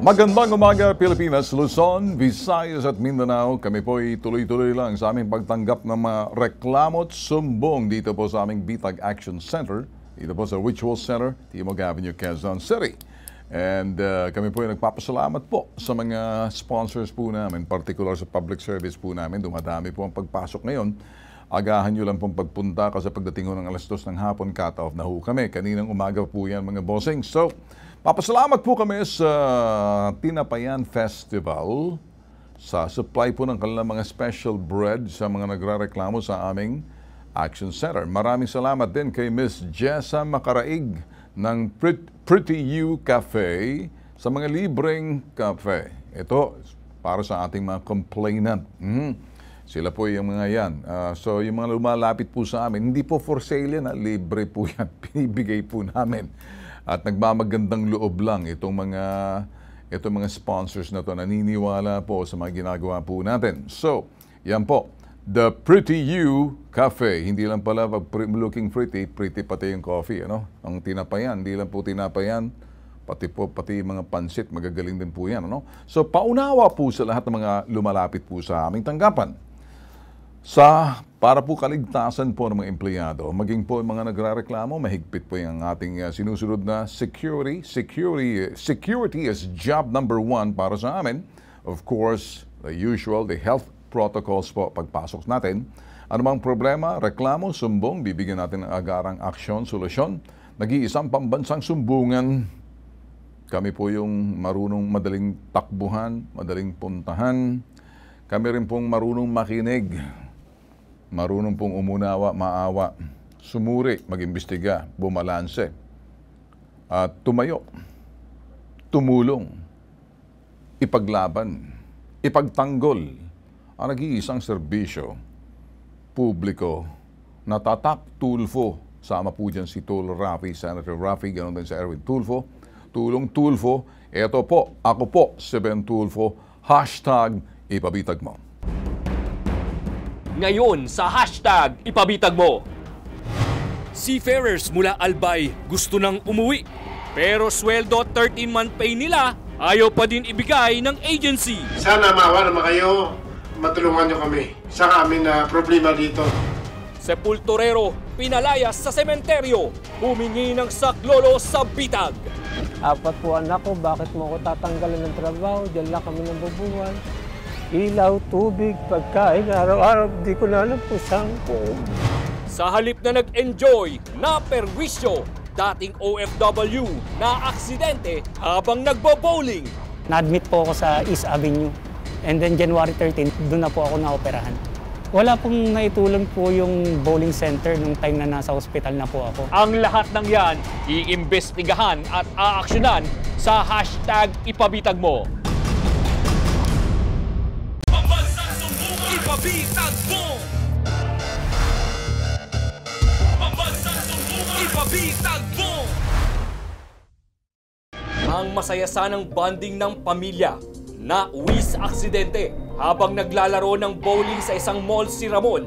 Magandang umaga Pilipinas, Luzon, Visayas at Mindanao. Kami po ay tuloy-tuloy lang sa aming pagtanggap ng mga reklamo at sumbong dito po sa aming Bitag Action Center, dito po sa Ritual Center, Timog Avenue, Quezon City. And kami po ay nagpapasalamat po sa mga sponsors po namin, particular sa public service po namin. Dumadami po ang pagpasok ngayon. Agahan nyo lang pong pagpunta kasi pagdating ho ng alas 2 ng hapon, cut-off na ho kami. Kaninang umaga po yan mga bossing. So, papasalamat po kami sa Tinapayan Festival sa supply po ng kanilang mga special bread sa mga nagrereklamo sa aming Action Center. Maraming salamat din kay Miss Jessa Macaraig ng Pretty You Cafe sa mga libreng cafe. Ito para sa ating mga complainant. Sila po yung mga yan. So yung mga lumalapit po sa amin, hindi po for sale yan, libre po yan. Pinibigay po namin. At nagmamagandang loob lang itong mga sponsors na to, naniniwala po sa mga ginagawa po natin. So, yan po, the Pretty You Cafe. Hindi lang pala looking pretty, pretty pati yung coffee, ano? Ang tinapayan, hindi lang po tinapayan, pati mga pansit, magagaling din po yan, ano? So, paunawa po sa lahat ng mga lumalapit po sa aming tanggapan. Para po kaligtasan po ng mga empleyado, maging po mga nagrereklamo, mahigpit po yung ating sinusunod na security. Security is job number 1 para sa amin. Of course, the usual, the health protocols po pagpasok natin. Anumang problema, reklamo, sumbong, bibigyan natin ng agarang aksyon, solusyon. Nag-iisang pambansang sumbungan. Kami po yung marunong madaling takbuhan, madaling puntahan. Kami rin pong marunong makinig. Marunong pong umunawa, maawa, sumuri, mag-imbestiga, bumalanse, at tumayo, tumulong, ipaglaban, ipagtanggol ang nag-iisang serbisyo publiko na tatak Tulfo. Sama po dyan si Tul Rafi, Senator Rafi, ganoon din si Erwin Tulfo. Tulong Tulfo, eto po, ako po, si Ben Tulfo, hashtag ipabitag mo. Ngayon sa hashtag ipabitag mo. Seafarers mula Albay gusto nang umuwi. Pero sweldo 13-month pay nila ayaw pa din ibigay ng agency. Sana maawa naman kayo, matulungan nyo kami sa amin na problema dito. Sepulturero pinalayas sa sementeryo, humingi ng saklolo sa bitag. 4 po anak ko, bakit mo ko tatanggalan ng trabaho? Diyan lang kami nabubuhay. Ilaw, tubig, pagkain, araw-araw, di ko na alam kung saan po. Sa halip na nag-enjoy, naperwisyo, dating OFW na aksidente habang nagbo-bowling. Na-admit po ako sa East Avenue. And then January 13, doon na po ako na-operahan. Wala pong naitulong po yung bowling center nung time na nasa hospital na po ako. Ang lahat ng yan, iimbestigahan at aaksyonan sa hashtag ipabitag mo. Ipabitag mo! Ipabitag mo! Ang masaya sanang bonding ng pamilya na uwi sa aksidente habang naglalaro ng bowling sa isang mall si Ramon.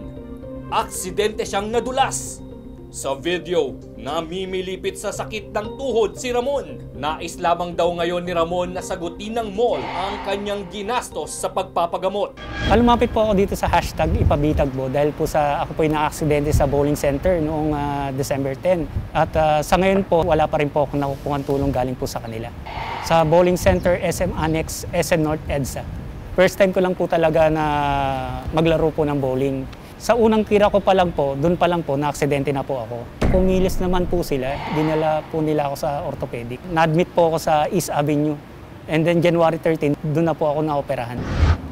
Aksidente siyang nadulas. Sa video, namimilipit sa sakit ng tuhod si Ramon. Nais lamang daw ngayon ni Ramon na sagutin ng mall ang kanyang ginastos sa pagpapagamot. Lumapit po ako dito sa hashtag ipabitag mo dahil po ako po yung na-aksidente sa bowling center noong December 10. At sa ngayon po, wala pa rin po ako nakukuha tulong galing po sa kanila. Sa bowling center, SM Annex, SM North EDSA. First time ko lang po talaga na maglaro po ng bowling. Sa unang tira ko pa lang po, doon pa lang po, na-aksidente na po ako. Pumilis naman po sila, dinala po nila ako sa orthopedic. Na-admit po ako sa East Avenue. And then January 13, doon na po ako na-operahan.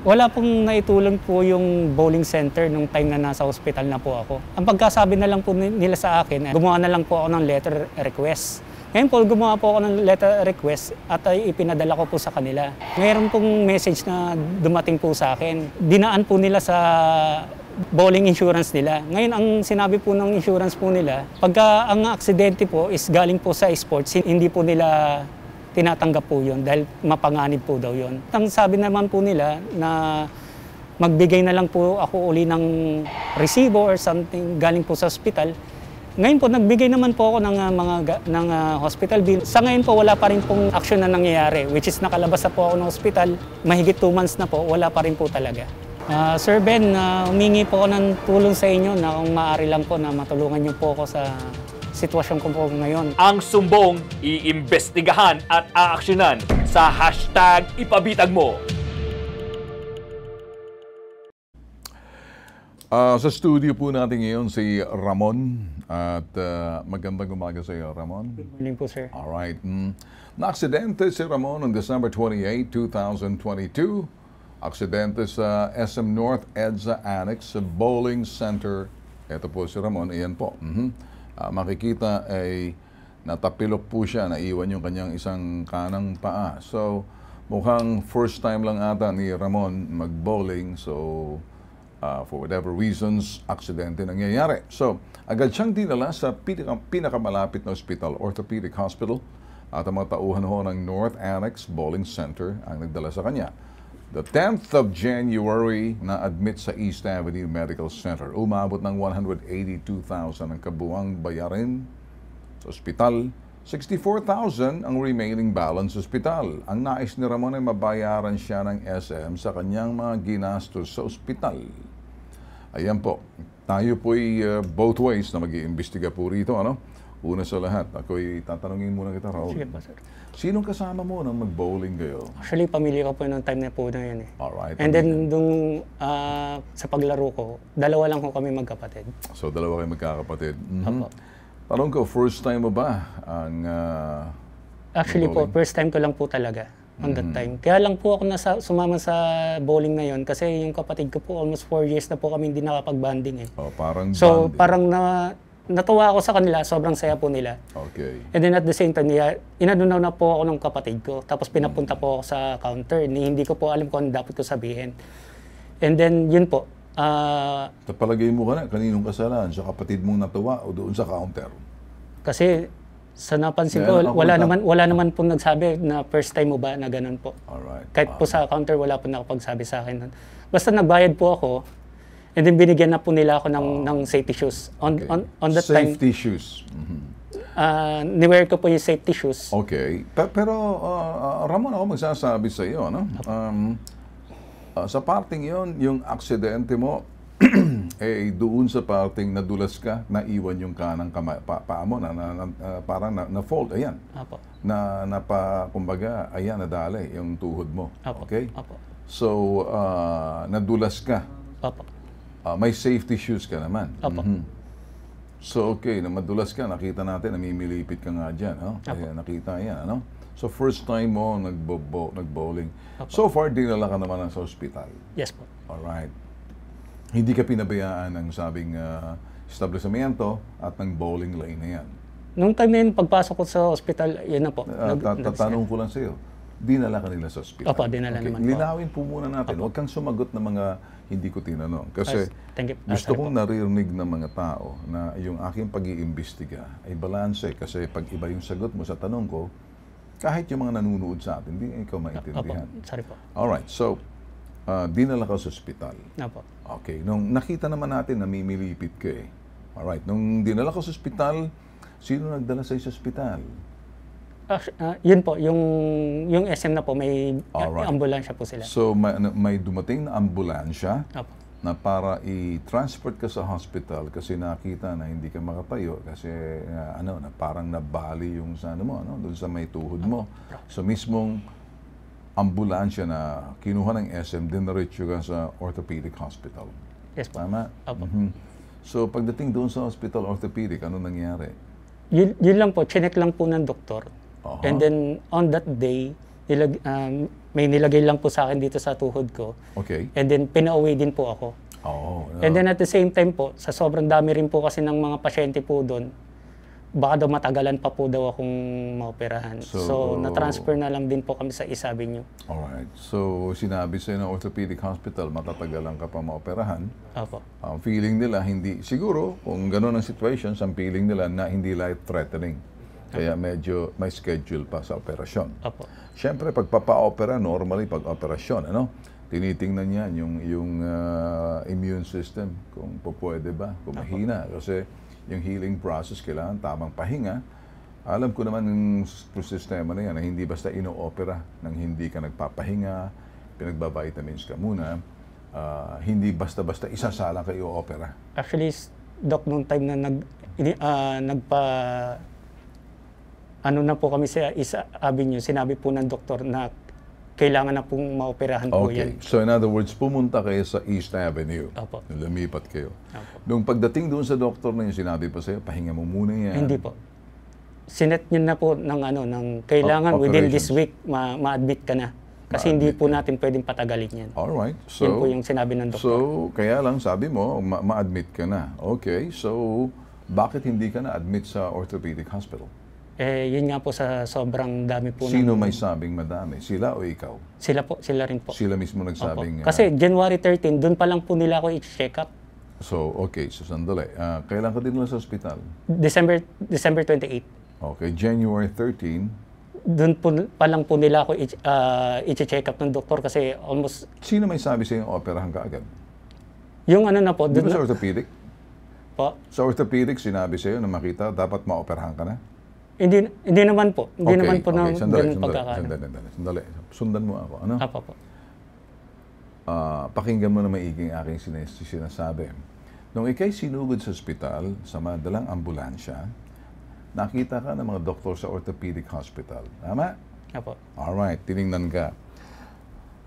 Wala pong naitulong po yung bowling center nung time na nasa hospital na po ako. Ang pagkasabi na lang po nila sa akin, gumawa na lang po ako ng letter request. Ngayon po, gumawa po ako ng letter request at ipinadala ko po sa kanila. Mayroon pong message na dumating po sa akin. Dinaan po nila sa bowling insurance nila. Ngayon, ang sinabi po ng insurance po nila, pagka ang aksidente po is galing po sa sports, hindi po nila tinatanggap po yun dahil mapanganib po daw yun. Ang sabi naman po nila na magbigay na lang po ako uli ng resibo or something galing po sa hospital Ngayon po, nagbigay naman po ako ng hospital bill. Sa ngayon po, wala pa rin pong action na nangyayari, which is nakalabas na po ako ng hospital. Mahigit 2 months na po, wala pa rin po talaga. Sir Ben, humingi po ako ng tulong sa inyo na kung maaari lang po na matulungan niyo po ako sa sitwasyon ko po ngayon. Ang sumbong, iimbestigahan at aaksyonan sa hashtag ipabitag mo. Sa studio po natin ngayon si Ramon at magandang umaga sa iyo, Ramon. Good morning po, sir. Alright. Na-aksidente si Ramon on December 28, 2022. Aksidente sa SM North EDSA Annex sa Bowling Center. Ito po si Ramon. Ayan po. Makikita ay natapilok po siya. Naiwan yung kanyang isang kanang paa. So, mukhang first time lang ata ni Ramon mag-bowling. So, for whatever reasons, aksidente nangyayari. So, agad siyang dinala sa pinakamalapit na hospital, Orthopedic Hospital, at ang mga tauhan ho ng North Annex Bowling Center ang nagdala sa kanya. The 10th of January, na-admit sa East Avenue Medical Center. Umabot ng 182,000 ang kabuang bayarin sa ospital. 64,000 ang remaining balance sa ospital. Ang nais ni Ramon ay mabayaran siya ng SM sa kanyang mga ginastos sa ospital. Ayan po, tayo po'y both ways na mag-iimbestiga po rito. Ano? Una sa lahat, ako'y tatanungin muna kita, Raul. Sige po, sir. Sinong kasama mo nang mag-bowling kayo? Actually, pamilya ko po ng time na po na yun eh. Alright. And then, sa paglaro ko, dalawa lang ko kami magkapatid. So, dalawa kayo magkakapatid. Apo. Tanong ko, first time mo ba ang Actually po, bowling? first time ko lang po talaga on that time. Kaya lang po ako sumama sa bowling na yon kasi yung kapatid ko po, almost 4 years na po kami hindi nakapag-banding eh. Oh, parang So, bonding. parang natuwa ako sa kanila, sobrang saya po nila. Okay. And then at the same time, inanunaw na po ako ng kapatid ko. Tapos pinapunta po ako sa counter. Hindi ko po alam kung ano dapat ko sabihin. And then, yun po. Tapalagay mo ka na, kaninong kasalanan? Sa kapatid mong natuwa o doon sa counter? Kasi sa napansin Yeah, ko, wala naman po nagsabi na first time mo ba na ganun po. Alright. Kahit po sa counter, wala po nakapagsabi sa akin. Basta nagbayad po ako. And then binigyan na po nila ako ng safety shoes. On that time, Safety shoes. niwear ko po yung safety shoes. Okay. Pero, Ramon, ako magsasabi sa iyo, ano? Sa parting yon, yung aksidente mo, eh, doon sa parting nadulas ka, naiwan yung kanang paa mo, parang na-fold, ayan. Apo. Kumbaga, ayan, nadali yung tuhod mo. Apo. Okay? Apo. So, nadulas ka. Apo. May safety shoes ka naman. Apo. So, okay, na madulas ka, nakita natin, namimilipit ka nga dyan. No? Kaya nakita yan, ano? So, first time mo nag-bowling. So far, dinala ka naman sa hospital. Yes po. Alright. Hindi ka pinabayaan ng sabing establishmento at ng bowling lane na yan. Nung time na yun, pagpasok ko sa hospital, yun na po. Tatanong ko lang sa iyo, dinala ka nila sa hospital? Opo, dinala naman po. Linawin po muna natin. Huwag kang sumagot ng mga hindi ko tinanong. Kasi Thank you. gusto kong naririnig ng mga tao na yung aking pag-iimbestiga ay balanse. Kasi pag iba yung sagot mo sa tanong ko, kahit yung mga nanunood sa atin, hindi ikaw maintindihan. Opo, sorry po. Alright, so, dinala ka sa ospital. Opo. Okay, nung nakita naman natin, namimilipit ka eh. Alright, nung dinala ka sa ospital, sino nagdala sa ospital? Yun po, yung SM na po, may ambulansya po sila. So, may dumating na ambulansya Opo. na para i-transport ka sa hospital kasi nakita na hindi ka makatayo kasi na parang nabali yung sa doon sa may tuhod mo. So, mismong ambulansya na kinuha ng SM, dinaretso ka sa orthopedic hospital. Yes po. Tama? Opo. So, pagdating doon sa hospital orthopedic, ano nangyari? Yun lang po, chinek lang po ng doktor. Aha. And then, on that day, may nilagay lang po sa akin dito sa tuhod ko. Okay. And then, pinauwi din po ako. And then, at the same time po, sa sobrang dami rin po kasi ng mga pasyente po doon, baka daw matagalan pa po daw akong maoperahan. So na-transfer na lang din po kami sa East Avenue. Alright. So, sinabi sa'yo ng orthopedic hospital, matatagalan ka pa maoperahan. Opo. Ang feeling nila, hindi, siguro, kung gano'n ang situation, ang feeling nila na hindi life-threatening. Kaya medyo may schedule pa sa operasyon. Opo. Siyempre, pagpapa-opera, normally, pag operasyon, tinitingnan yan yung immune system, kung pwede ba, kung mahina. Kasi yung healing process, kailangan tamang pahinga. Alam ko naman yung sistema na yan, na hindi basta ino-opera nang hindi ka nagpapahinga, pinagbabitamins ka muna, hindi basta-basta isasalang ka i-opera. Actually, Doc, nung time na ano na po kami sa East Avenue, sinabi po ng doktor na kailangan na pong maoperahan po yan. Okay. So in other words, pumunta kayo sa East Avenue. Opo. Lumipat kayo. Opo. Nung pagdating doon sa doktor na yun, sinabi pa sa'yo, pahinga mo muna yan. Hindi po. Sinet niya na po ng kailangan within this week ma-admit ka na. Kasi hindi po natin pwedeng patagalin yan. Alright. So, Yun po yung sinabi ng doktor. So, kaya lang sabi mo, ma-admit ka na. Okay. So, bakit hindi ka na-admit sa orthopedic hospital? Yun nga po sa sobrang dami po. Sino may sabing madami? Sila o ikaw? Sila rin po. Sila mismo nagsabing... Opo. Kasi January 13, doon pa lang po nila ako i-check up. So, okay. So, sandali. Kailan ka din lang sa ospital? December 28. Okay. January 13. Doon pa lang po nila ako i-check up ng doktor kasi almost... Sino may sabi sa'yo operahan ka agad? Yung ano na po... Di ba sa orthopedic? Po? Sa orthopedic, sinabi sa'yo na makita, dapat maoperahan ka na? Hindi naman po. Hindi naman po na Sandali. pagkakaano. Sandali. Sundan mo ako. Ano? Apo po. Pakinggan mo na maiging aking sinasabi. Nung ikay sinugod sa ospital, sa madalang ambulansya, nakita ka ng mga doktor sa orthopedic hospital. Tama? Apo. Alright, tiningnan ka.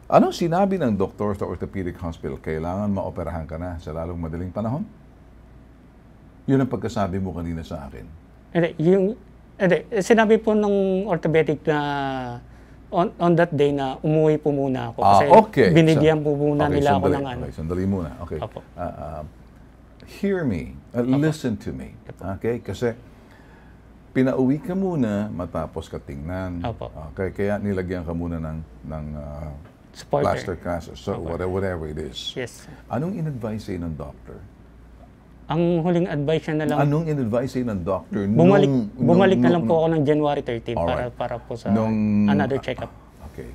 Anong sinabi ng doktor sa orthopedic hospital? Kailangan maoperahan ka na sa lalong madaling panahon? Yun ang pagkasabi mo kanina sa akin. Sinabi po ng orthopedic na on that day na umuwi po muna ako. Kasi Okay. binigyan po muna nila ako sandali. ng ano. Okay, sandali muna. Okay. Apo. Hear me. Listen to me. Okay? Kasi pinauwi ka muna matapos ka tingnan. Apo. Okay? Kaya nilagyan ka muna ng Supporter. plaster cast. So, whatever it is. Yes. Anong in-advise sa'yo ng doctor? Ang huling advice niya na lang, Anong in-advise sa'yo ng doctor? bumalik na lang po ako ng January 13 Alright. para po sa another check-up. Okay.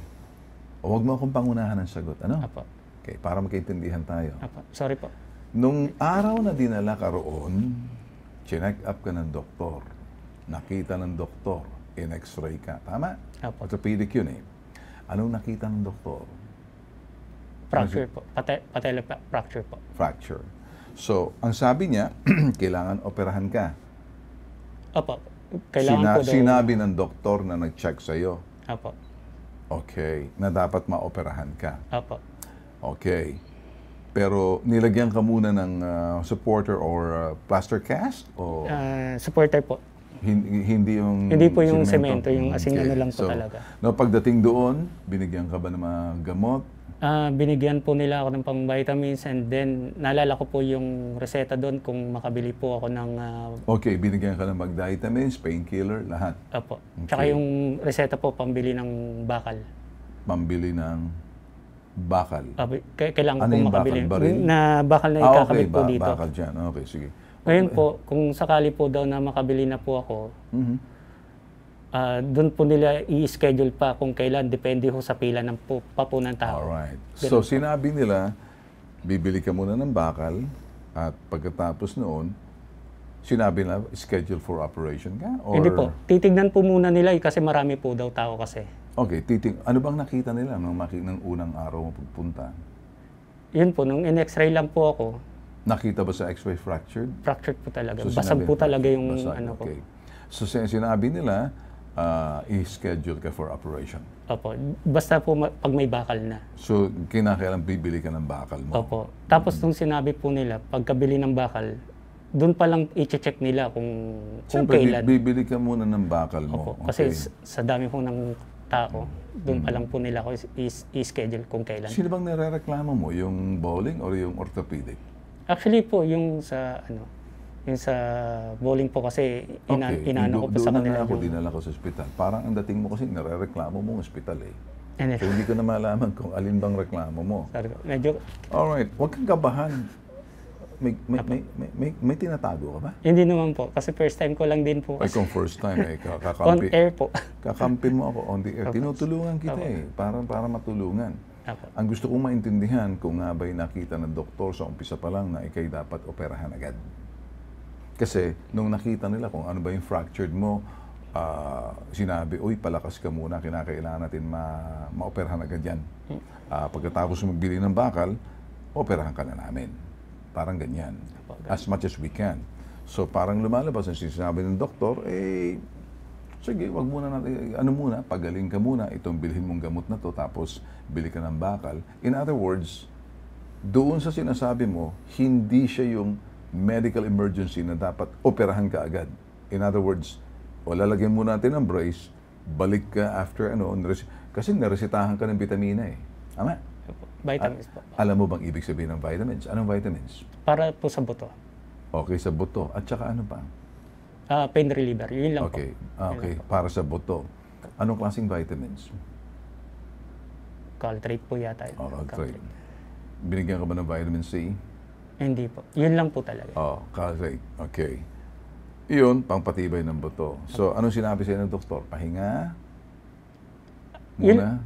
Huwag mo akong pangunahan ng sagot. Ano? Apo. Okay, para magkaintindihan tayo. Apo. Sorry po. Nung araw na dinala ka roon, chinek up ka ng doktor. Nakita ng doktor, in-x-ray ka. Tama? Apo. Orthopedic yun eh. Anong nakita ng doktor? Fracture po. Patella fracture po. Fracture. So, ang sabi niya, kailangan operahan ka. Apo. Kailangan po daw. Sinabi ng doktor na nag-check sa'yo. Apo. Okay. Na dapat maoperahan ka. Apo. Okay. Pero nilagyan ka muna ng supporter or plaster cast? O Supporter po. hindi yung Hindi po yung semento, yung asin ano lang po So, talaga. no, pagdating doon, binigyan ka ba ng mga gamot? Binigyan po nila ako ng pang-vitamins and then naalala ko po yung reseta doon kung makabili po ako ng Okay, binigyan ka ng mag-vitamins, painkiller, lahat. apo. Tsaka yung reseta po pambili ng bakal. Pambili ng bakal. Kailangan Ano po yung makabili. bakal? Baril? Na bakal na ikakabit po dito. Bakal dyan. Okay, sige. Ngayon po, kung sakali po daw na makabili na po ako, doon po nila i-schedule pa kung kailan, depende ho sa pila ng pa po ng tao. Alright. So, sinabi nila, bibili ka muna ng bakal at pagkatapos noon, sinabi na schedule for operation ka? Or... Hindi po. Titignan po muna nila kasi marami po daw tao kasi. Okay, ano bang nakita nila nung ng unang araw mo pagpunta? Yun po, nung in-x-ray lang po ako, Nakita ba sa x-ray fractured? fractured po talaga. So, Basag sinabi- po talaga yung basag, ano ko. okay. So sinabi nila, i-schedule ka for operation. Opo. Basta po pag may bakal na. So kinakailan bibili ka ng bakal mo? Opo. Tapos nung sinabi po nila, pagkabili ng bakal, doon pa lang i-check nila kung Siyempre, kailan. bibili ka muna ng bakal mo. Opo. Kasi sa dami po ng tao, doon pa lang po nila ako i-schedule kung kailan. Sino bang nirereklamo mo? Yung bowling or yung orthopedic? Actually po, yung sa bowling po kasi inaano ko po sa Doon kanila. na ako, yung- dinala ko sa ospital. Parang ang dating mo kasi nirereklamo mo ng ospital eh. Ano, So hindi ko na malaman kung alin bang reklamo mo. sorry po. Medyo, Alright, huwag kang kabahan. May tinatago ka ba? hindi naman po. Kasi first time ko lang din po. Ay, Kasi kung first time eh, on kakampi. air po. Kakampi mo ako on the air. Tinutulungan kita eh, para matulungan. Apo. Ang gusto kong maintindihan kung nga ba'y nakita ng doktor sa umpisa pa lang na ikay dapat operahan agad. Kasi nung nakita nila kung ano ba yung fractured mo, sinabi, uy, palakas ka muna, kinakailangan natin maoperahan agad yan. Pagkatapos magbili ng bakal, operahan ka na namin. Parang ganyan. As much as we can. So parang lumalabas ang sinasabi ng doktor, sige, wag muna natin, pagaling ka muna, itong bilhin mong gamot na to, tapos bili ka ng bakal. In other words, doon sa sinasabi mo, hindi siya yung medical emergency na dapat operahan ka agad. In other words, lalagyan mo natin ng brace, balik ka after kasi naresetahan ka ng vitamina eh. Tama? Vitamins po. Alam mo bang ibig sabihin ng vitamins? Anong vitamins? Para po sa buto. Okay, sa buto. At saka ano pa? Pain reliever. Yun lang okay. po. Okay, para sa buto. Anong klaseng vitamins? Caltrate po yata yun. Caltrate. Binigyan ka ba ng vitamin C? Hindi po. Yun lang po talaga. Caltrate. Okay. Iyon, pangpatibay ng buto. So, anong sinabi sa'yo ng doktor? Pahinga? Muna?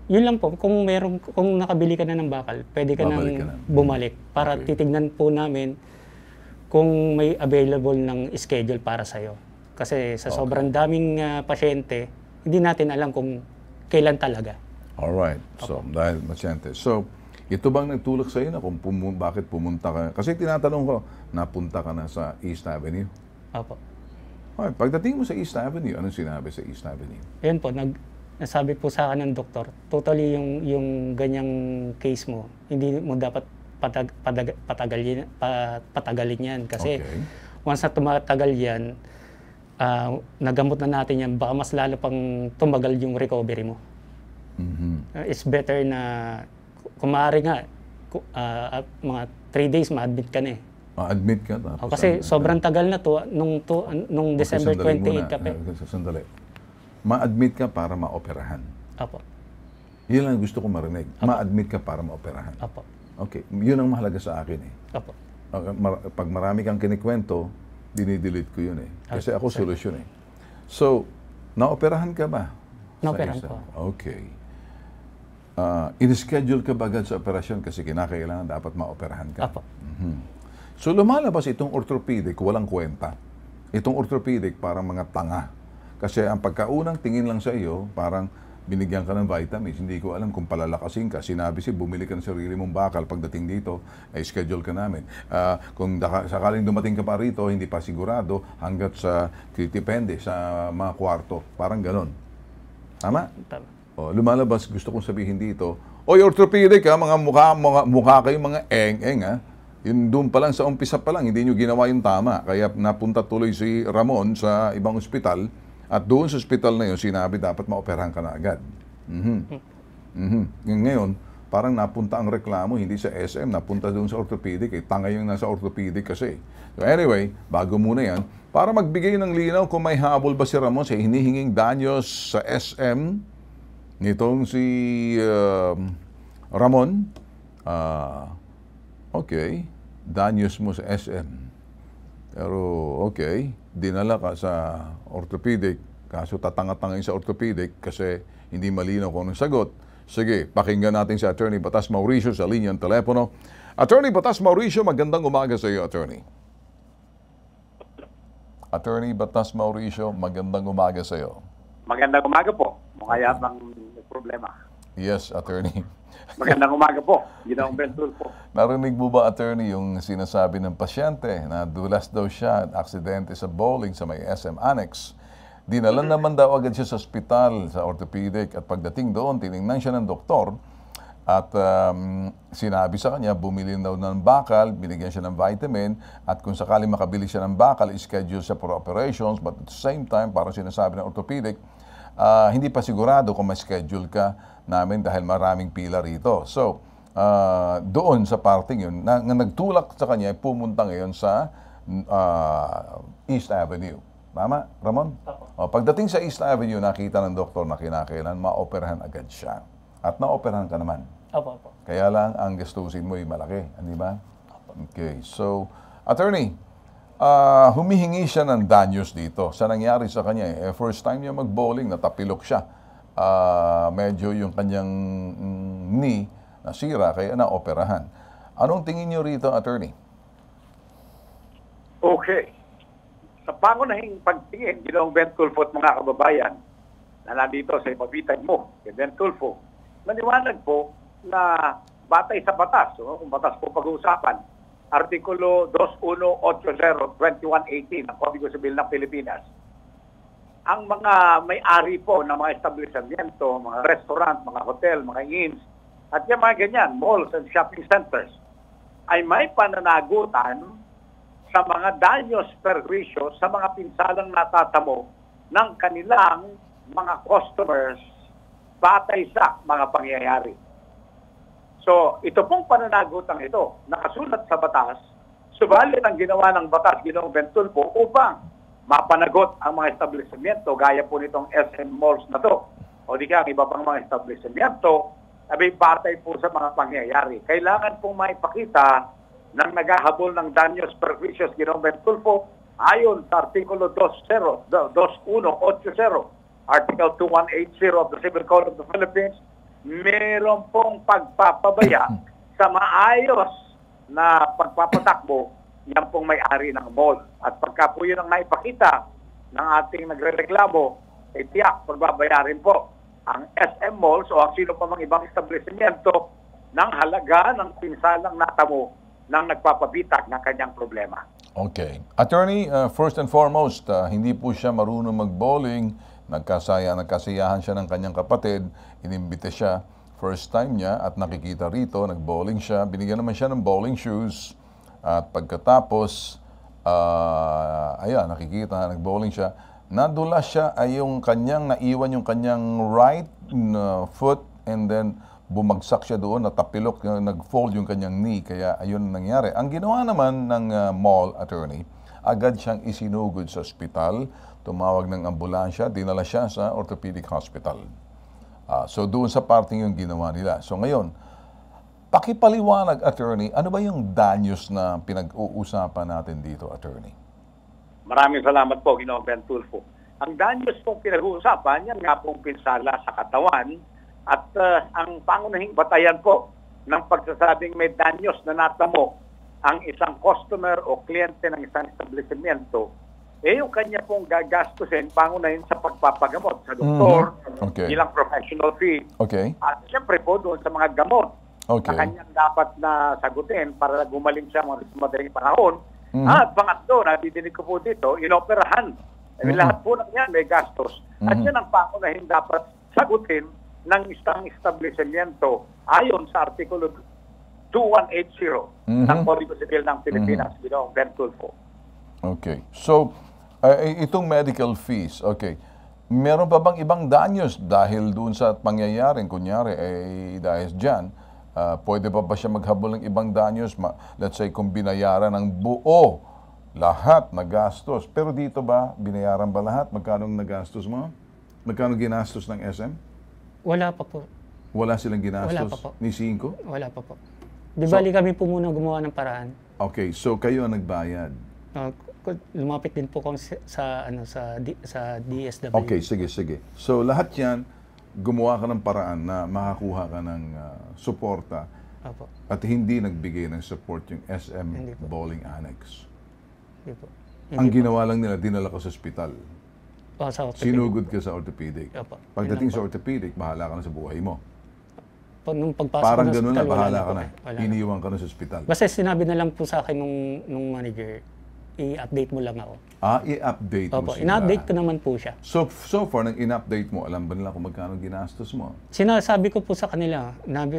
Yun lang po. Kung nakabili ka na ng bakal, pwede ka nang bumalik para titignan po namin kung may available ng schedule para sa'yo. Kasi sa sobrang daming pasyente, hindi natin alam kung kailan talaga. Alright. So, dahil pasyente. So, ito bang nagtulak sa'yo na kung bakit pumunta ka? Kasi tinatanong ko, napunta ka na sa East Avenue? Opo. Okay, pagdating mo sa East Avenue, anong sinabi sa East Avenue? Yan po, nasabi po sa akin ng doktor, totally yung ganyang case mo, hindi mo dapat patagalin yan. Kasi once na tumatagal yan, nagamot na natin yan, baka mas lalo pang tumagal yung recovery mo. It's better na, kung maaari nga, mga 3 days ma-admit ka na eh. Ma-admit ka? Kasi sobrang tagal na to, nung December 28 ka pa. Sandali. Ma-admit ka para maoperahan. Apo. Yun lang gusto ko marinig. Ma-admit ka para maoperahan. Apo. Okay. Yun ang mahalaga sa akin eh. Apo. Pag marami kang kinikwento, dinidelete ko yun eh. Kasi ako solusyon eh. So, naoperahan ka ba? Naoperahan ko. Okay. In-schedule ka ba agad sa operasyon kasi kinakailangan dapat maoperahan ka? Apo. So lumalabas itong orthopedic, walang kwenta. Itong orthopedic parang mga tanga. Kasi ang pagkaunang tingin lang sa iyo, parang binigyan ka ng vitamins. Hindi ko alam kung palalakasin ka. Sinabi bumili ka ng sarili mong bakal. Pagdating dito, ay schedule ka namin. Kung sakaling dumating ka pa rito, hindi pa sigurado hanggat sa depende sa mga kwarto. Parang ganon. Tama? Tama. Lumalabas, gusto kong sabihin dito, oy, orthopedic ha, mga mukha kayo mga eng-eng ha. Yun doon pa lang sa umpisa pa lang, hindi nyo ginawa yung tama. Kaya napunta tuloy si Ramon sa ibang ospital at doon sa ospital na yun, sinabi dapat maoperahan ka na agad. Ngayon, parang napunta ang reklamo, hindi sa SM, napunta doon sa orthopedic. Tanga yung nasa orthopedic kasi. So anyway, bago muna yan, para magbigay ng linaw kung may habol ba si Ramon sa hinihinging danyos sa SM, nitong si Ramon, okay, danyos mo sa SM. Pero okay, dinala ka sa orthopedic, kaso tatanga-tangin sa orthopedic kasi hindi malinaw kung anong sagot. Sige, pakinggan natin si Attorney Batas Mauricio sa linyang telepono. Attorney Batas Mauricio, magandang umaga sa iyo, Attorney. Attorney Batas Mauricio, magandang umaga sa iyo. Magandang umaga po. Mukha yatang problema. Yes, Attorney. Magandang umaga po. Ginoong Bentul po. Narinig mo ba, Attorney, yung sinasabi ng pasyente na dulas daw siya at aksidente sa bowling sa may SM Annex? Dinalan naman daw agad siya sa ospital, sa orthopedic, at pagdating doon, tinignan siya ng doktor at sinabi sa kanya, bumili daw ng bakal, binigyan siya ng vitamin, at kung sakaling makabili siya ng bakal, schedule siya for operations, but at the same time, parang sinasabi ng orthopedic, hindi pa sigurado kung may schedule ka namin dahil maraming pila rito. So, doon sa parting yun, nagtulak sa kanya, pumunta ngayon sa East Avenue. Tama, Ramon? Pagdating sa East Avenue, nakita ng doktor na kinakailan, maoperahan agad siya. At naoperahan ka naman. Opo. Kaya lang, ang gastusin mo ay malaki. Hindi ba? Okay. So, Attorney, humihingi siya ng danyos dito. Sa nangyari sa kanya, first time niya mag-bowling, natapilok siya. Medyo yung kanyang knee nasira, kaya naoperahan. Anong tingin niyo rito, Attorney? Okay. Sa pangunahing pagtingin, Ginoong Ben Tulfo at mga kababayan na nandito sa ipabitag mo, kay Ben Tulfo, maniwanag po na batay sa batas, kung batas po pag-uusapan, Artikulo 2180-2118 ng Kodigo Sibil ng Pilipinas, ang mga may-ari po ng mga establishmento, mga restaurant, mga hotel, mga inns, at yung mga ganyan, malls and shopping centers, ay may pananagutan sa mga danyos perwisyo sa mga pinsalang natatamo ng kanilang mga customers batay sa mga pangyayari. So, ito pong pananagutan ito, nakasulat sa batas, subalit ang ginawa ng batas, Ginoong Ben Tulfo, upang mapanagot ang mga establishmento gaya po nitong SM malls na to o di kaya ang iba pang mga establishmento ay batay po sa mga pangyayari. Kailangan pong maipakita ng naghahabol ng danyos perjuicios, Ginoong Ben Tulfo, ayon sa Artikulo 2180, Article 2180 of the Civil Code of the Philippines, meron pong pagpapabaya sa maayos na pagpapatakbo yan pong may-ari ng mall. At pagka po yun ang naipakita ng ating nagre-reklamo, tiyak, pagbabayarin po ang SM malls o ang sino pa mang ibang establishmento ng halaga ng pinsalang natamo ng nagpapabitag ng kanyang problema. Okay. Attorney, first and foremost, hindi po siya marunong mag-bowling. Nagkasiyahan siya ng kanyang kapatid. Inimbita siya. First time niya at nakikita rito, nag-bowling siya. Binigyan naman siya ng bowling shoes. At pagkatapos, ayan, nakikita, nag-bowling siya. Nadulas siya ay naiwan yung kanyang right foot and then bumagsak siya doon, natapilok, nag-fold yung kanyang knee. Kaya ayun nangyari. Ang ginawa naman ng mall attorney, agad siyang isinugod sa ospital, tumawag ng ambulansya, dinala siya sa orthopedic hospital. So doon sa parting yung ginawa nila. So ngayon, pakipaliwanag, attorney, ano ba yung danyos na pinag-uusapan natin dito, attorney? Maraming salamat po, Ginoong Ben Tulfo. Ang danyos pong pinag-uusapan, yan nga pong pinsala sa katawan at ang pangunahing batayan po ng pagsasabing may danyos na natamo ang isang customer o kliyente ng isang establishmento, yung kanya pong gagastusin pangunahin sa pagpapagamot sa doktor, ilang professional fee, at siyempre po doon sa mga gamot na kanyang dapat na sagutin para gumaling siya sa madaling panahon. At pangatlo, nadidinig ko po dito, inoperahan. Lahat po ng yan may gastos. At yan ang pangunahin dapat sagutin ng isang establishmento ayon sa Artikulo 2180 ng Kodigo Sibil ng Pilipinas, Ginoong Ben Tulfo. Okay. So, itong medical fees, meron pa bang ibang danyos dahil doon sa pangyayaring, kunyari, dahil dyan, pwede pa ba siya maghabol ng ibang danyos? Let's say, kung binayaran ng buo, lahat na gastos. Pero dito ba, binayaran ba lahat? Magkano nagastos mo? Magkano ginastos ng SM? Wala pa po. Wala silang ginastos? Wala pa po. Ni Cinco? Wala pa po. Di bali kami po muna gumawa ng paraan. Okay, so kayo ang nagbayad? Lumapit din po kung sa DSW. Okay, sige. So lahat yan, gumawa ka ng paraan na makakuha ka ng suporta. Opo. At hindi nagbigay ng support yung SM Bowling Annex. Hindi po. Ang ginawa lang nila, dinala ka sa ospital. Sa orthopedic. Sinugod ka sa orthopedic. Opo. Pagdating sa orthopedic, bahala ka na sa buhay mo. Nung pagpasok Parang ng ganun ospital, na, bahala ka na. Wala Iniwan ka na sa ospital. Basta sinabi na lang po sa akin nung manager, i-update mo lang ako. I-update mo Opo, sila. ina-update ko naman po siya. So far, nang in-update mo, alam ba nila kung magkano ginastos mo? Sinasabi ko po sa kanila,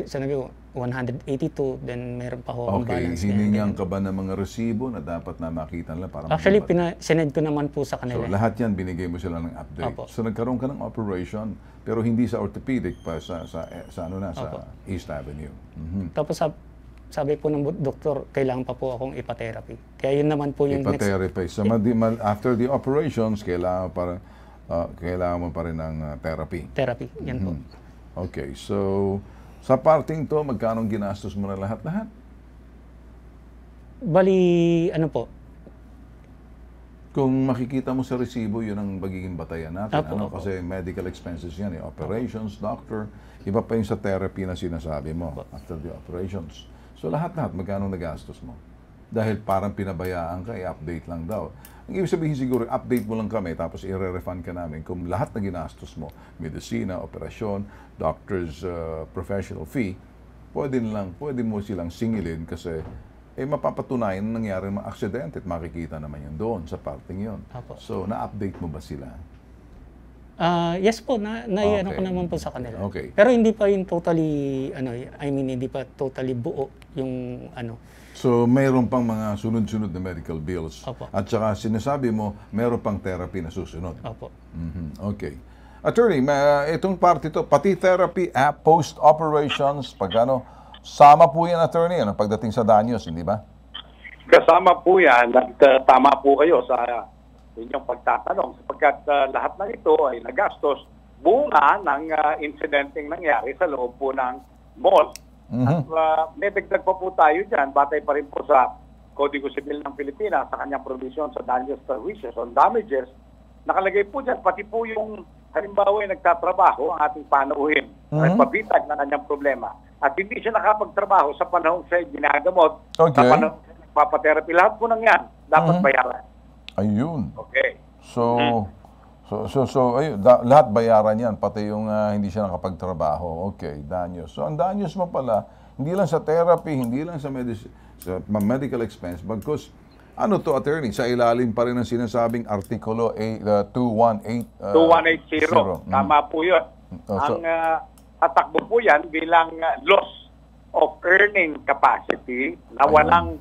sinabi ko, 182, then meron pa ho ang balance. Hiningan ka ba ng mga resibo na dapat na makita nila para actually, sinend ko naman po sa kanila. So lahat yan, binigay mo sila ng update. Opo. So nagkaroon ka ng operation, pero hindi sa orthopedic pa, sa East Avenue. Tapos sabi po ng doktor, kailangan pa po akong ipatherapy. Kaya yun naman po yung Ipatherapy. So after the operations, kailangan mo pa rin ng therapy. Therapy, yan po. Okay, so sa parting to, magkano ginastos mo na lahat-lahat? Bali, ano po? Kung makikita mo sa resibo, yun ang magiging batayan natin. Opo. Kasi medical expenses yan, operations, doctor, iba pa yung sa therapy na sinasabi mo after the operations. So lahat-lahat, magkano nagastos mo? dahil parang pinabayaan ka, i-update lang daw. Ang ibig sabihin siguro, update mo lang kami tapos i-refund ka namin kung lahat na ginastos mo, medisina, operasyon, doctor's professional fee, pwede mo silang singilin kasi mapapatunayan na nangyari ng mga aksidente at makikita naman yun doon sa parting yun. Apo. So, na-update mo ba sila? Yes po, naiano ko Okay. naman po sa kanila. Okay. Pero hindi pa yung totally, hindi pa totally buo yung So, mayroon pang mga sunod-sunod na medical bills. Opo. At saka sinasabi mo, mayroon pang therapy na susunod. Opo. Okay. Attorney, itong part ito, pati therapy, post-operations, sama po yan, attorney, pagdating sa danyos, hindi ba? Kasama po yan at tama po kayo sa inyong pagtatanong sapagkat lahat ng ito ay nagastos bunga ng insidenteng nangyari sa loob po ng mall. At may dagdag pa po tayo dyan, batay pa rin po sa Kodigo Sibil ng Pilipinas sa kanyang provision sa damages services on damages, nakalagay po dyan, pati po yung halimbawa ay nagtatrabaho ang ating panauhin, nagpabitag ng kanyang problema. At hindi siya nakapagtrabaho sa panahon siya ginagamot, Okay. sa panahon papatherapy, lahat po ng yan, dapat bayaran. Ayun. Okay. So, ayun, lahat bayaran yan, pati yung hindi siya nakapagtrabaho. Okay, danyos. So, ang danyos mo pala, hindi lang sa therapy, hindi lang sa medical expense, bagkus, attorney, sa ilalim pa rin ang sinasabing Artikulo 2180. Tama po yun. So, Ang tatakbo po yan bilang loss of earning capacity na walang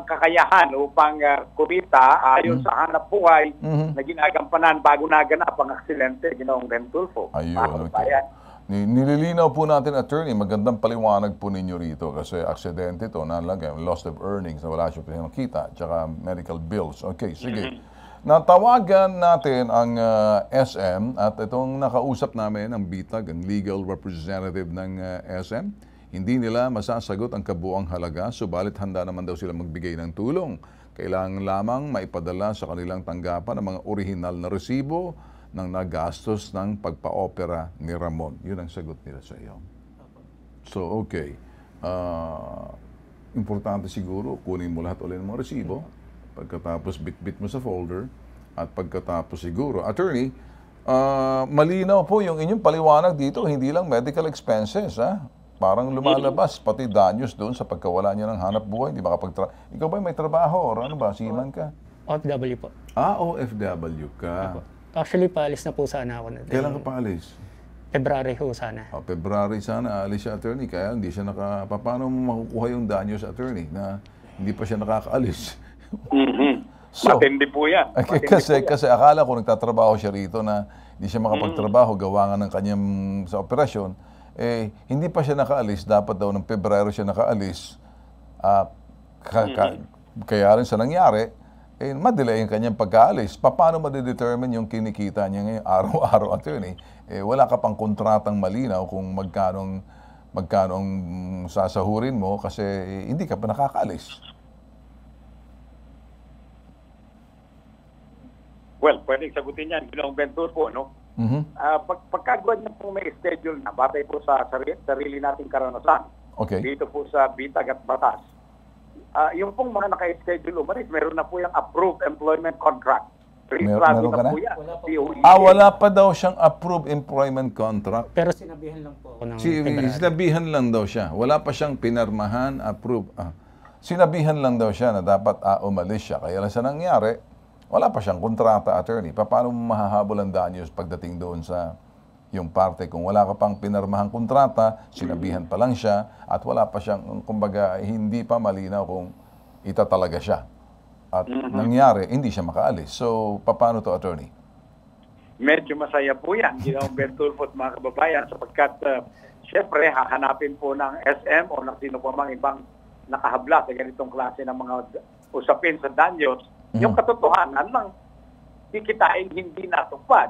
kakayahan upang kumita ayon sa hanap buhay na ginagampanan bago naganap ang aksidente, Ginoong Ben Tulfo. ayun, okay. Nililinaw po natin, attorney, magandang paliwanag po ninyo rito kasi aksidente ito, nalagay, loss of earnings, na wala siya pinakita, tsaka medical bills. Okay, sige. Natawagan natin ang SM at itong nakausap namin ang BITAG, ang legal representative ng SM. Hindi nila masasagot ang kabuang halaga, subalit handa naman daw sila magbigay ng tulong. Kailangan lamang maipadala sa kanilang tanggapan ang mga orihinal na resibo ng nagastos ng pagpa-opera ni Ramon. Yun ang sagot nila sa iyo. So, okay. Importante siguro, kunin mo lahat ulit ng mga resibo. Pagkatapos, bit-bit mo sa folder. At pagkatapos siguro, attorney, malinaw po yung inyong paliwanag dito, hindi lang medical expenses, ha? Parang lumalabas, pati danyos doon sa pagkawala niya ng hanap buhay, hindi ikaw ba may trabaho or ano ba, seaman ka? OFW po. OFW ka. Actually, paalis na po sana ako. Kailan ka paalis? February ho sana. February sana, alis siya, attorney, kaya hindi siya paano mo makukuha yung danyos, attorney, na hindi pa siya nakakaalis? So, matindi po yan. Kasi akala ko nagtatrabaho siya rito na hindi siya makapagtrabaho, gawa nga ng kanyang sa operasyon, hindi pa siya nakaalis, dapat daw ng Pebrero siya nakaalis. Kaya rin sa nangyari, madelay yung kanyang pagkaalis. Paano ma-determine yung kinikita niya ngayon araw-araw, attorney? Wala ka pang kontratang malinaw kung magkano ang sasahurin mo kasi hindi ka pa nakakaalis. Well, pwedeng sagutin yan, Ginoong Ben Tulfo, no? Pagkagawa niya po may schedule na, batay po sa sarili nating karanasan, Okay. dito po sa Bitag at Batas, yung pong mga naka-schedule umalis, meron na po yung approved employment contract. Meron ka na? Po yan. DOE. Wala pa daw siyang approved employment contract. Pero sinabihan lang po ako ng February. Sinabihan lang daw siya. Wala pa siyang pinarmahan, approved. Sinabihan lang daw siya na dapat umalis siya. Kaya lang sa nangyari, wala pa siyang kontrata, attorney. Paano mo mahahabol ang danyos pagdating doon sa yung parte? Kung wala ka pang pinarmahang kontrata, sinabihan pa lang siya, at wala pa siyang, kumbaga, hindi pa malinaw kung itatalaga siya. At nangyari, hindi siya makaalis. So, paano to, attorney? Medyo masaya po yan, Ginoong Ben Tulfo at mga kababayan, sapagkat siyempre, hahanapin po ng SM o ng sino po mang ibang nakahabla sa ganitong klase ng mga usapin sa danyos, yung katotohanan ng kikitain hindi natupad.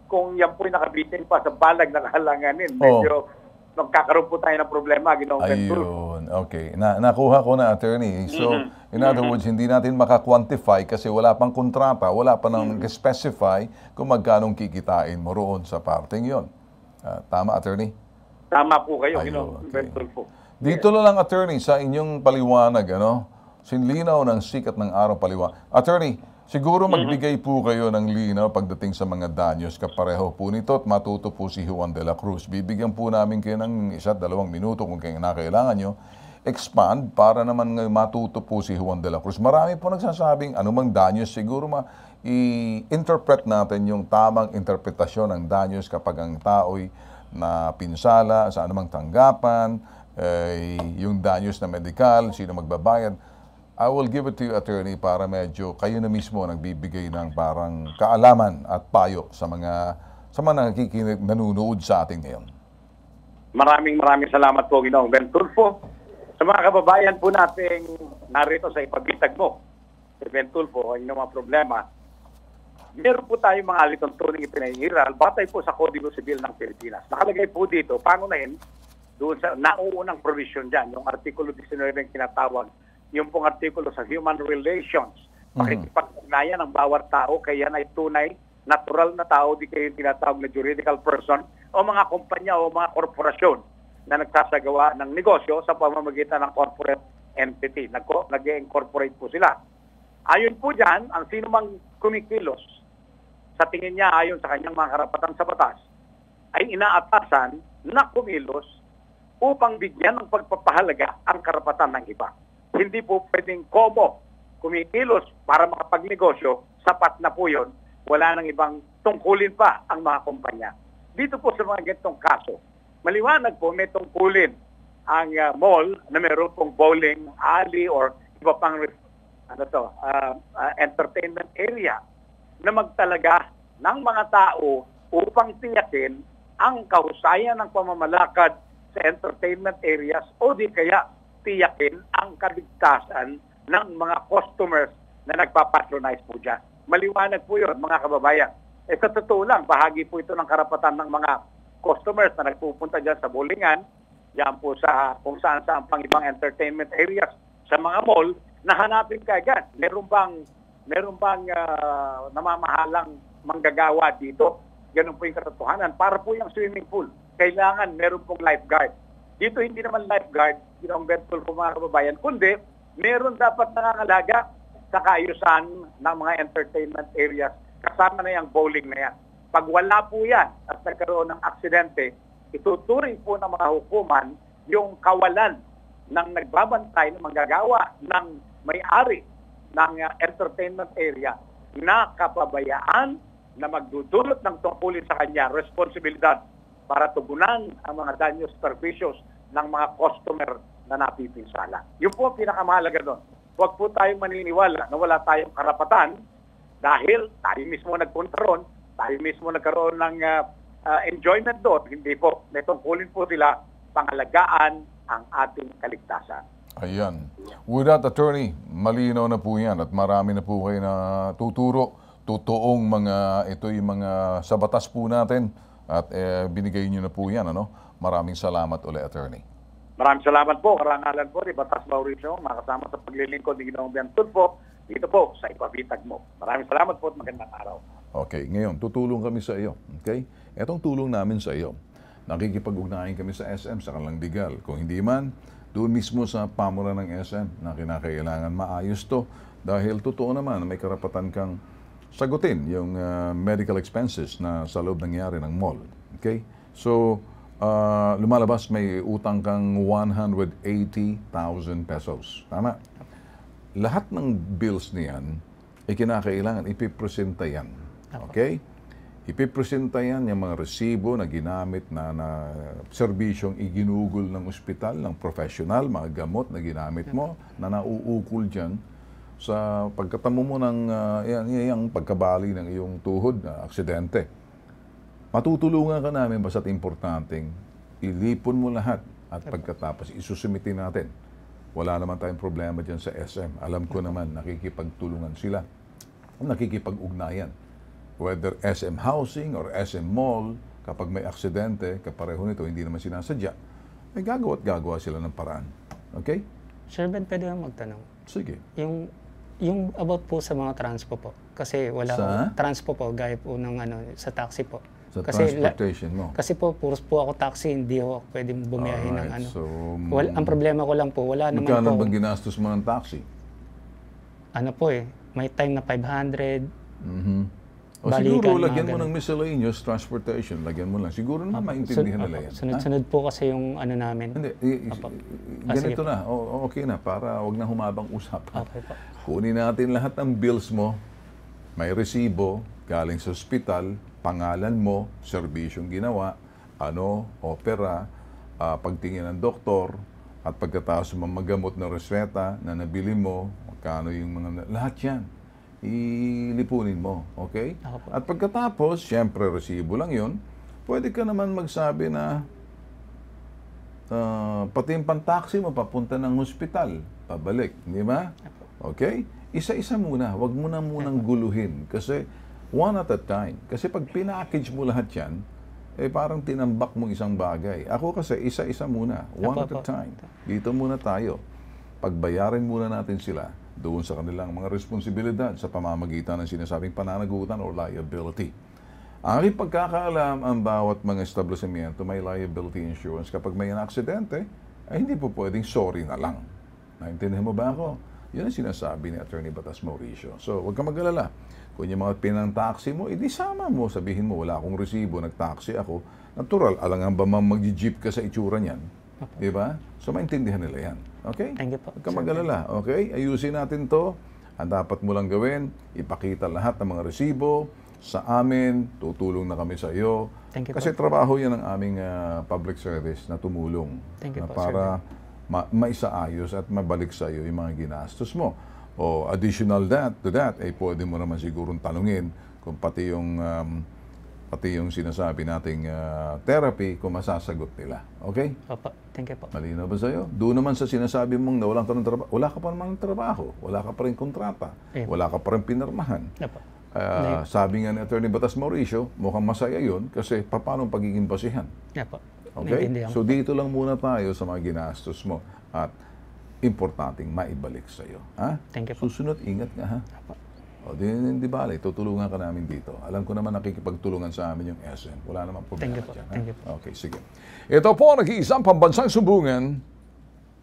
Kung yan po'y nakabitin pa sa balag na kahalanganin, medyo nagkakaroon po tayo ng problema, Ginoong Ben Tulfo. Ayun, okay. Nakuha ko na, attorney. So, in other words, hindi natin maka-quantify kasi wala pang kontrata, wala pa nang specify kung magkanong kikitain mo roon sa parting yon. Tama, attorney? Tama po kayo, Ayun, Ginoong okay. Ben Tulfo. Dito na lang, attorney, sa inyong paliwanag, sinlinaw ng sikat ng araw paliwanag. Attorney, siguro magbigay po kayo ng linaw pagdating sa mga danyos kapareho po nito at matuto po si Juan de la Cruz. Bibigyan po namin kayo ng 1-2 minuto kung kailangan nyo. Expand para naman matuto po si Juan de la Cruz. Marami po nagsasabing anumang danyos, siguro i-interpret natin yung tamang interpretasyon ng danyos kapag ang tao'y na pinsala sa anumang tanggapan, yung danyos na medikal, sino magbabayad. I will give it to you, attorney, para medyo kayo na mismo nagbibigay ng parang kaalaman at payo sa mga nanonood sa atin ngayon. Maraming salamat po, Ginoong Ben Tulfo. Sa mga kababayan po nating narito sa ipabitag mo, si Ben Tulfo, ang mga problema, meron po tayong mga alituntuning ipinahiral batay po sa Kodigo Sibil ng Pilipinas. Nakalagay po dito, pangunahin, doon sa nauunang provision dyan, yung Artikulo 19 yung kinatawag, yung pong artikulo sa Human Relations, pakikipag-ugnayan ng bawat tao, kaya na tunay, natural na tao, di kayo tinatawag na juridical person, o mga kumpanya o mga korporasyon na nagsasagawa ng negosyo sa pamamagitan ng corporate entity. Nag-incorporate po sila. Ayon po dyan, ang sino mang kumikilos, sa tingin niya ayon sa kanyang mga karapatan sa batas, ay inaatasan na kumilos upang bigyan ng pagpapahalaga ang karapatan ng iba. Hindi po pwedeng kumikilos para makapagnegosyo, sapat na po yun, wala nang ibang tungkulin pa ang mga kumpanya. Dito po sa mga ganitong kaso, maliwanag po may tungkulin ang mall na meron pong bowling alley or iba pang entertainment area na magtalaga ng mga tao upang tiyakin ang kahusayan ng pamamalakad sa entertainment areas o di kaya tiyakin ang kaligtasan ng mga customers na nagpapatronize po dyan. Maliwanag po yun, mga kababayan. Sa totoo lang, bahagi po ito ng karapatan ng mga customers na nagpupunta dyan sa bowlingan, yan po sa kung saan pang ibang entertainment areas sa mga mall, na hanapin kaagad. Meron bang namamahalang manggagawa dito? Ganun po yung katotohanan. Para po yung swimming pool, kailangan meron pong lifeguard. Dito hindi naman lifeguard, ginawang virtual po mga kababayan, kundi meron dapat nangangalaga sa kaayusan ng mga entertainment areas. Kasama na yung bowling na yan. Pag wala po yan at nagkaroon ng aksidente, ituturing po ng mga hukuman yung kawalan ng nagbabantay ng manggagawa ng may-ari ng entertainment area na kapabayaan na magdudulot ng tungkulin sa kanya responsibilidad para tugunan ang mga danyos perjuicios ng mga customer na napipinsala. Yun po ang pinakamahalaga doon. Huwag po tayong maniniwala na wala tayong karapatan dahil tayo mismo nagpunta ron, tayo mismo nagkaroon ng enjoyment doon. Hindi po. Natungkulin po sila pangalagaan ang ating kaligtasan. Ayan. With that, attorney, malinaw na po yan at marami na po kayo na tuturo. Totoong yung mga sa batas po natin at binigay nyo na po yan. Maraming salamat ulit, attorney. Maraming salamat po. Karangalan po ni Batas Mauricio, makasama sa paglilingkod ni Ginoong Ben Tulfo dito po sa ipabitag mo. Maraming salamat po at magandang araw. Okay, ngayon, tutulong kami sa iyo. Okay? Etong tulong namin sa iyo. Nakikipag-ugnayan kami sa SM, sa Kalandigal. Kung hindi man, doon mismo sa pamulan ng SM na kinakailangan maayos to. Dahil totoo naman na may karapatan kang sagutin yung medical expenses na sa loob nangyari ng mall. Okay? So, lumalabas may utang kang 180,000 pesos. Tama? Lahat ng bills niyan ay kinakailangan ipipresenta yan. Okay? Ipipresenta yan yung mga resibo na ginamit na serbisyong iginugol ng ospital, ng professional, mga gamot na ginamit mo, na nauukol dyan sa pagkatamo mo ng yung pagkabali ng iyong tuhod na aksidente. Matutulungan ka namin basta't importanteng ilipon mo lahat at pagkatapos isusumitin natin. Wala naman tayong problema dyan sa SM. Alam ko naman, nakikipagtulungan sila. Nakikipag-ugnayan. Whether SM Housing or SM Mall, kapag may aksidente, kapareho nito, hindi naman sinasadya, may gagawa sila ng paraan. Okay? Sir Ben, pwede lang magtanong. Sige. Yung about po sa mga transpo po. Kasi wala Sa? po, transpo po, gaya po ng sa taxi po. Sa transportation mo. Kasi po, puros po ako taxi, hindi ako pwedeng bumiyahe ng Alright, ano. so, Ang problema ko lang po, wala naman magkano po. bang ginastos mo ng taxi? Ano po may time na 500. O Balikan, siguro, mga lagyan mo ganun. ng miscellaneous transportation. Lagyan mo lang. Siguro naman maintindihan nila yan. Sunod-sunod po kasi yung ano namin. Hindi, sige ganito na. Okay na, para wag na humabang usapan. Okay po. Kunin natin lahat ng bills mo, may resibo, galing sa ospital, pangalan mo, serbisyong ginawa, opera, pagtingin ng doktor, at pagkatapos mamagamot na reseta na nabili mo, magkano yung mga, lahat yan, ilipunin mo, okay? At pagkatapos, syempre, resibo lang yun, pwede ka naman magsabi na, pati yung pantaksi mo, papunta ng hospital, pabalik, di ba? Okay? Isa-isa muna, wag mo na munang guluhin, kasi one at a time. Kasi pag pinackage mo lahat yan, parang tinambak mo isang bagay. Ako kasi, isa-isa muna, one at a time. Dito muna tayo. Pagbayarin muna natin sila doon sa kanilang mga responsibilidad sa pamamagitan ng sinasabing pananagutan or liability. Ang aking pagkakaalam, ang bawat mga establishmento may liability insurance. Kapag may aksidente, ay hindi po pwedeng sorry na lang. Naintindihan mo ba ako? Yan ang sinasabi ni Attorney Batas Mauricio. So, huwag ka mag-alala. Kung yung mga pinang-taxi mo, edi sama mo. Sabihin mo, wala akong resibo, nag-taxi ako. Natural, alangan ba mag-jeep ka sa itsura niyan? Di ba? So, maintindihan nila yan. Okay? Thank you po. Huwag ka mag-alala. Okay? Ayusin natin to. Ang dapat mo lang gawin, ipakita lahat ng mga resibo sa amin, tutulong na kami sa iyo. Thank you Kasi po. trabaho yan ng aming public service na tumulong. Thank you na po, para maisaayos at mabalik sa iyo yung mga ginastos mo. O additional to that, pwede mo naman sigurong tanungin kung pati yung sinasabi nating therapy, kung masasagot nila. Okay? Opo, thank you po. Malinaw ba sa'yo? Doon naman sa sinasabi mong na walang trabaho, wala ka pa naman ng trabaho, wala ka pa rin kontrata, wala ka pa rin pinirmahan. Opo. Sabi nga ni Attorney Batas Mauricio, mukhang masaya yun kasi paano ang pagiging basihan? Opo. Okay? Naiintindihan So ko. dito lang muna tayo sa mga ginastos mo at importanteng maibalik sa'yo. Ha? Thank you po. Susunod, ingat nga ha. Opo. O di bale, tutulungan ka namin dito. Alam ko naman nakikipagtulungan sa amin yung SM. Wala namang problema Thank you po. dyan. Ha? Thank you po. Okay, sige. Ito po, nag-iisang pambansang sumbungan,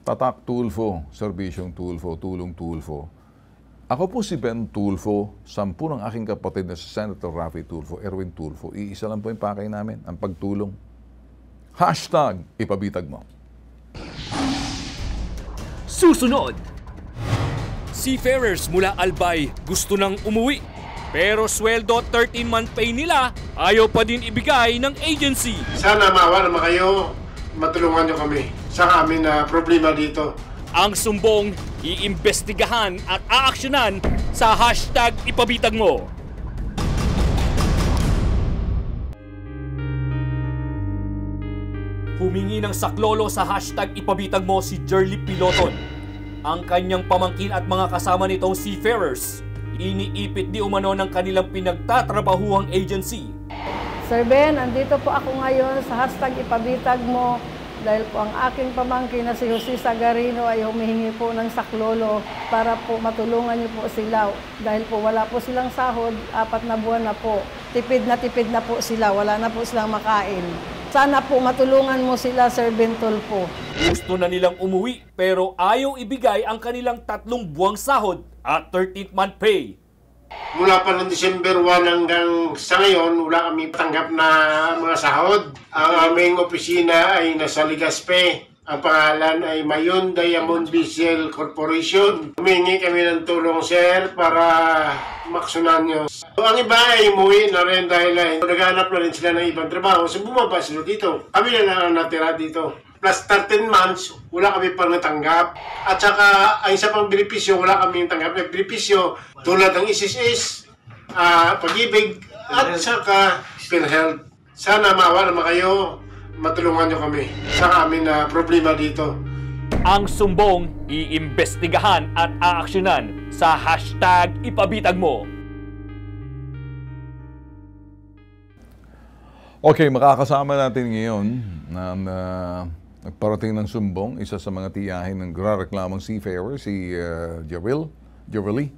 Tatak Tulfo, Serbisyong Tulfo, Tulong Tulfo. Ako po si Ben Tulfo, 10 ng aking kapatid na si Senator Rafi Tulfo, Erwin Tulfo. Iisa lang po yung pakay namin, ang pagtulong. Hashtag, ipabitag mo. Susunod, seafarers mula Albay gusto nang umuwi. Pero sweldo 13-month pay nila ayaw pa din ibigay ng agency. Sana maawa naman kayo, matulungan nyo kami sa amin na problema dito. Ang sumbong iimbestigahan at aaksyonan sa hashtag ipabitag mo. Humingi ng saklolo sa hashtag ipabitag mo si Jerly Piloton. Ang kanyang pamangkin at mga kasama nitong seafarers, iniipit di umano ng kanilang pinagtatrabahuhang agency. Sir Ben, andito po ako ngayon sa hashtag ipabitag mo dahil po ang aking pamangkin na si Jose Sagarino ay humihingi po ng saklolo para po matulungan niyo po sila dahil po wala po silang sahod, 4 na buwan na po. Tipid na po sila, wala na po silang makain. Sana po matulungan mo sila, Sir Ben Tulfo. Gusto na nilang umuwi pero ayaw ibigay ang kanilang 3 buwang sahod at 13th month pay. Mula pa ng December 1 hanggang sa ngayon, wala kami tanggap na mga sahod. Ang aming opisina ay nasa Legazpi. Ang pangalan ay Mayon Diamond Diesel Corporation. Humingi kami ng tulong, sir, para maksunan nyo. Ang iba ay umuwi na rin dahil ay naghanap na rin sila ng ibang trabaho. So bumaba sila dito. Kami na lang ang natira dito. Plus 13 months, wala kami pang natanggap. At saka, ang isa pang benepisyo, wala kami tanggap na benepisyo tulad ng SSS, Pag-ibig, at saka PhilHealth. Sana maawa naman kayo, matulungan nyo kami sa amin na problema dito. Ang sumbong iimbestigahan at aaksyonan sa hashtag ipabitag mo. Okay, makakasama natin ngayon na nagparating ng sumbong, isa sa mga tiyahin ng nagrereklamong seafarer, si Jerely.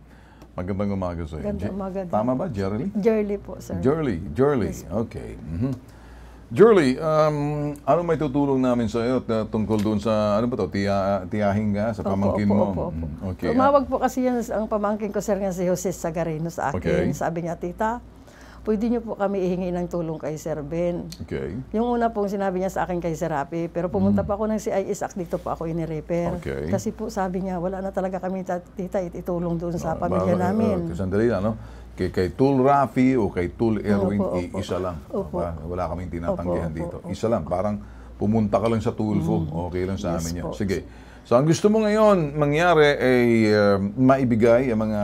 Magandang umaga sa'yo. Magandang umaga din. Tama ba, Jerly? Jerly po, sir. Jerly. Okay. Jerly, ano may tutulong namin sa iyo tungkol doon sa, ano ba to, tiyahin ka sa pamangkin mo? Opo. Okay. Tumawag po kasi yan ang pamangkin ko, sir, nga si Jose Sagarino sa akin. Okay. Sabi niya, tita, pwede niyo po kami ihingi ng tulong kay Sir Ben. Okay. Yung una pong sinabi niya sa akin kay Sir Rapi, pero pumunta pa ako ng CIS Act, dito po ako inirepair. Okay. Kasi po sabi niya, wala na talaga kami tita itulong doon sa pamilya namin. Sandali lang, no? Kay Tul Rafi o kay Tul Erwin, Opo. isa lang. Opo. Wala kaming tinatanggihan Opo. dito. Isa lang, parang pumunta ka lang sa Tulfo. Okay lang sa amin Yes yan. po. Sige. So, ang gusto mo ngayon mangyari ay maibigay ang mga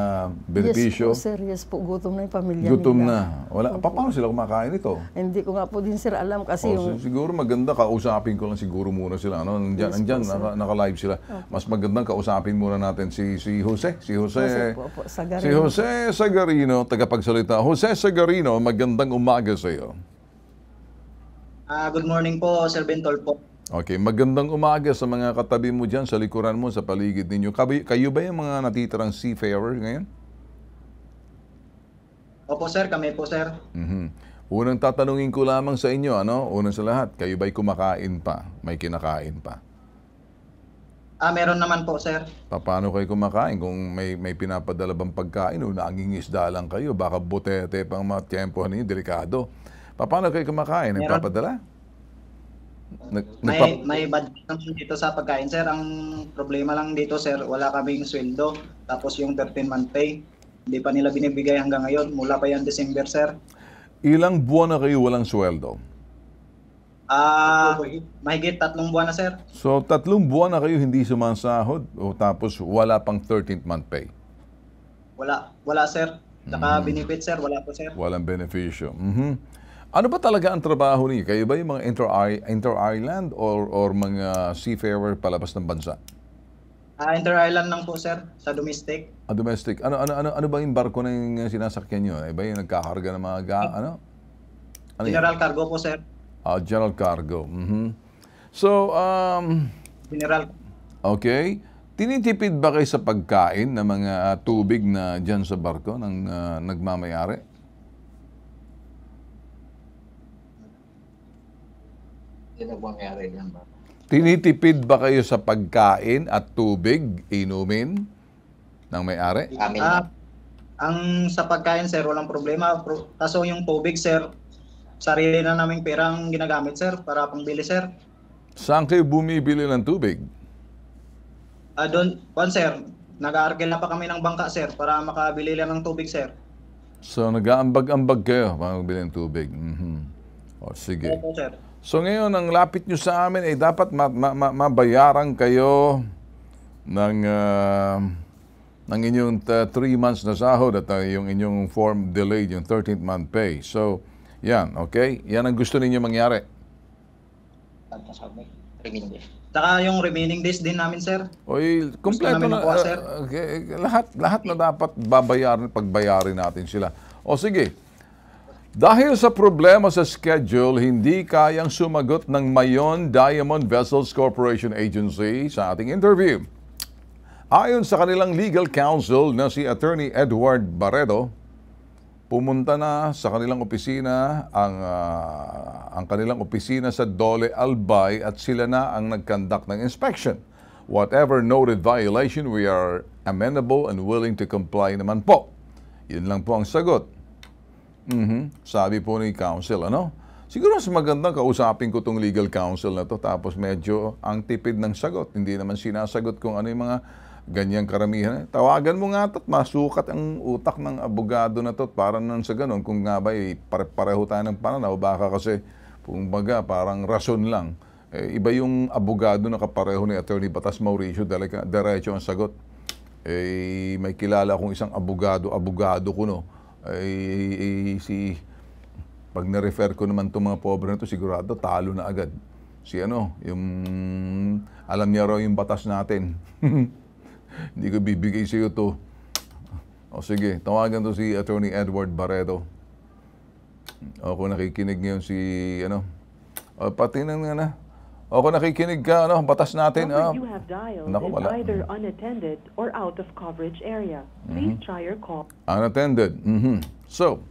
benepisyo. Yes po, gutom na yung pamilya Gutom nila. na. Paano sila kumakain ito? Hindi ko nga po din, sir, alam kasi yung... Siguro maganda, kausapin ko lang siguro muna sila. Ano? Andyan, naka-live sila. Mas magandang kausapin muna natin si Jose. Si Jose Sagarino. Si Jose Sagarino, tagapagsalita. Jose Sagarino, magandang umaga sa iyo. Good morning po, Sir Bentol po. Okay, magandang umaga sa mga katabi mo dyan, sa likuran mo, sa paligid ninyo. Kayo ba yung mga natitirang seafarer ngayon? Opo, sir. Kami po, sir. Unang tatanungin ko lamang sa inyo, ano? Unang sa lahat, kayo ba'y kumakain pa? May kinakain pa? Meron naman po, sir. Paano kayo kumakain? Kung may pinapadala bang pagkain o nangingisda lang kayo, baka butete pang mga tiyempo ninyo, delikado. Paano kayo kumakain? Nagpapadala? May budget naman dito sa pagkain, sir. Ang problema lang dito, sir, wala kaming sweldo. Tapos yung 13-month pay, hindi pa nila binibigay hanggang ngayon. Mula pa yan December, sir. Ilang buwan na kayo walang sweldo? Mahigit 3 buwan na, sir. So, 3 buwan na kayo hindi sumasahod o tapos wala pang 13th month pay? Wala, sir. Saka benefit, sir. Wala po, sir. Walang benepisyo. Ano ba talaga ang trabaho niyo? Kayo ba yung mga inter-island or mga seafarer palabas ng bansa? Inter-island lang po, sir. Sa domestic. Domestic. Ano ba yung barko na yung sinasakyan niyo? Ba yung nagkakarga ng mga ano General cargo po, sir. General cargo. So, General. okay. Tinitipid ba kayo sa pagkain ng mga tubig na dyan sa barko ng nagmamayari? Tinitipid ba kayo sa pagkain at tubig, inumin ng may-ari? Ang sa pagkain, sir, walang problema. Kaso yung tubig, sir, sarili na naming perang ginagamit, sir, para pangbili, sir. Saan kayo bumibili ng tubig? Doon, sir, nag-aarkil na pa kami ng bangka, sir, para makabili lang ng tubig, sir. So, nag-aambag-ambag kayo para magbili ng tubig. O, sige. Opo, sir. So, ngayon, ang lapit nyo sa amin, dapat mabayaran kayo ng inyong 3 months na sahod at yung inyong form delayed, yung 13th month pay. So, yan, okay? Yan ang gusto ninyo mangyari. Saka yung remaining days din namin, sir. Oy, kompleto namin na. makuha, sir. Lahat na dapat pagbayarin natin sila. O sige, dahil sa problema sa schedule, hindi kayang sumagot ng Mayon Diamond Vessels Corporation Agency sa ating interview. Ayon sa kanilang legal counsel na si Attorney Edward Barredo, pumunta na sa kanilang opisina ang kanilang opisina sa Dole Albay at sila na ang nag-conduct ng inspection. Whatever noted violation, we are amenable and willing to comply naman po. Yun lang po ang sagot. Sabi po ni counsel, ano? Siguro mas magandang kausapin ko tong legal counsel na to tapos medyo ang tipid ng sagot. Hindi naman sinasagot kung ano yung mga ganyang karamihan. Tawagan mo nga at masukat ang utak ng abogado na to para nang sa ganun. Kung nga ba pareho tayo ng pananaw, baka kasi kumbaga parang rason lang. Iba yung abogado na kapareho ni Attorney Batas Mauricio, diretso ang sagot. May kilala akong isang abogado ko, no? Pag na-refer ko naman itong mga pobre na ito, sigurado talo na agad. Yung alam niya raw yung batas natin. Hindi ko bibigay sa iyo to. O sige, tawagan to si Attorney Edward Barredo. O kung nakikinig ngayon si, pati na O kung nakikinig ka, ano, batas natin. Number you have dialed Naku, is wala. either unattended or out of coverage area. Please try your call. Unattended. So,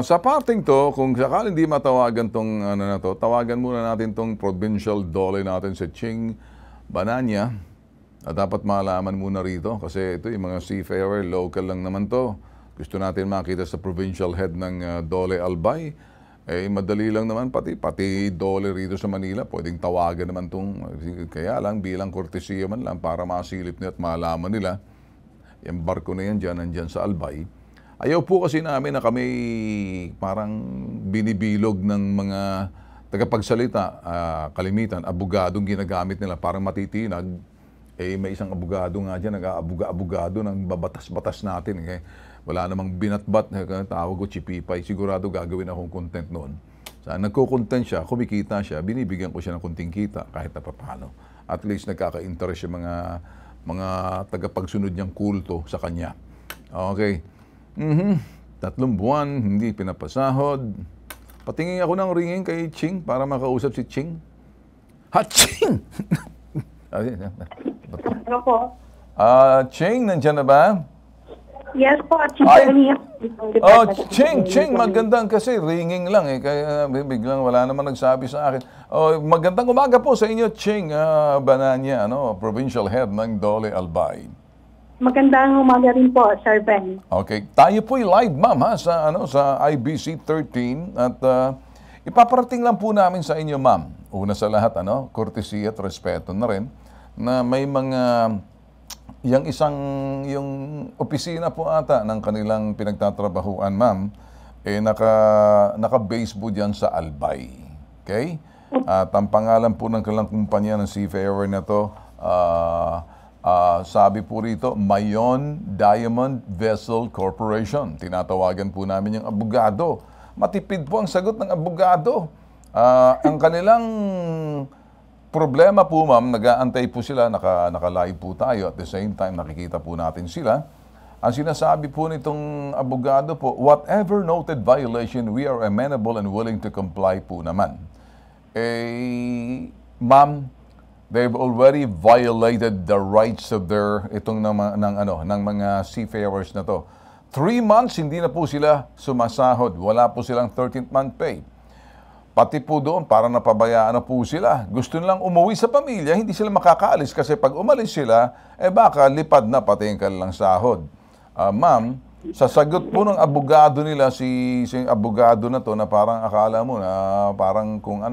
sa parting to, kung sakaling hindi matawagan tong ano na to, tawagan muna natin tong provincial dole natin sa Ching Bananya. Dapat malaman muna rito kasi ito yung mga seafarer, local lang naman to. Gusto natin makita sa provincial head ng Dole Albay. Madali lang naman pati Dole rito sa Manila. Pwedeng tawagan naman tong, kaya lang bilang kortesiya man lang para masilip nila at malaman nila. Yung barko na yan dyan, nandyan sa Albay. Ayaw po kasi namin na kami parang binibilog ng mga tagapagsalita, kalimitan, abogadong ginagamit nila parang matitinag. May isang abogado nga dyan, nag-abogado ng babatas-batas natin. Wala namang binatbat, tawag ko chipipay. Sigurado gagawin akong content noon. Nagko-content siya, kumikita siya, binibigyan ko siya ng kunting kita kahit na paano. At least nagkaka-interest yung mga tagapagsunod niyang kulto sa kanya. Okay. 3 buwan, hindi pinapasahod. Patingin ako ng ringing kay Ching para makausap si Ching. Ching! Ano po? Ching, nandiyan na ba? Yes po, Ching, magandang kasi ringing lang kaya biglang wala naman nagsabi sa akin. Magandang umaga po sa inyo, Ching Bananya, provincial head ng Dole Albay. Magandang umaga rin po, Sir Ben. Okay, tayo po'y live, ma'am, sa IBC 13 at ipaparating lang po namin sa inyo, ma'am. Una sa lahat, courtesy at respeto na rin na may mga yung opisina po ata ng kanilang pinagtatrabahuan, ma'am, naka-base po diyan sa Albay. Okay? At ang pangalan po ng kanilang kumpanya ng seafarer na to, sabi po rito, Mayon Diamond Vessel Corporation. Tinatawagan po namin yung abogado. Matipid po ang sagot ng abogado. Ang kanilang problema po, ma'am, nag-aantay po sila, naka-live po tayo. At the same time, nakikita po natin sila. Ang sinasabi po nitong abogado po, whatever noted violation, we are amenable and willing to comply po naman. Ma'am, they've already violated the rights of ng mga seafarers na to. 3 months, hindi na po sila sumasahod. Wala po silang 13th month pay. Pati po doon, parang napabayaan na po sila. Gusto nilang umuwi sa pamilya, hindi sila makakaalis kasi pag umalis sila, baka lipad na pati yung kanilang sahod. Ma'am, sa sagot po ng abogado nila, si abogado na to na parang akala mo na parang kung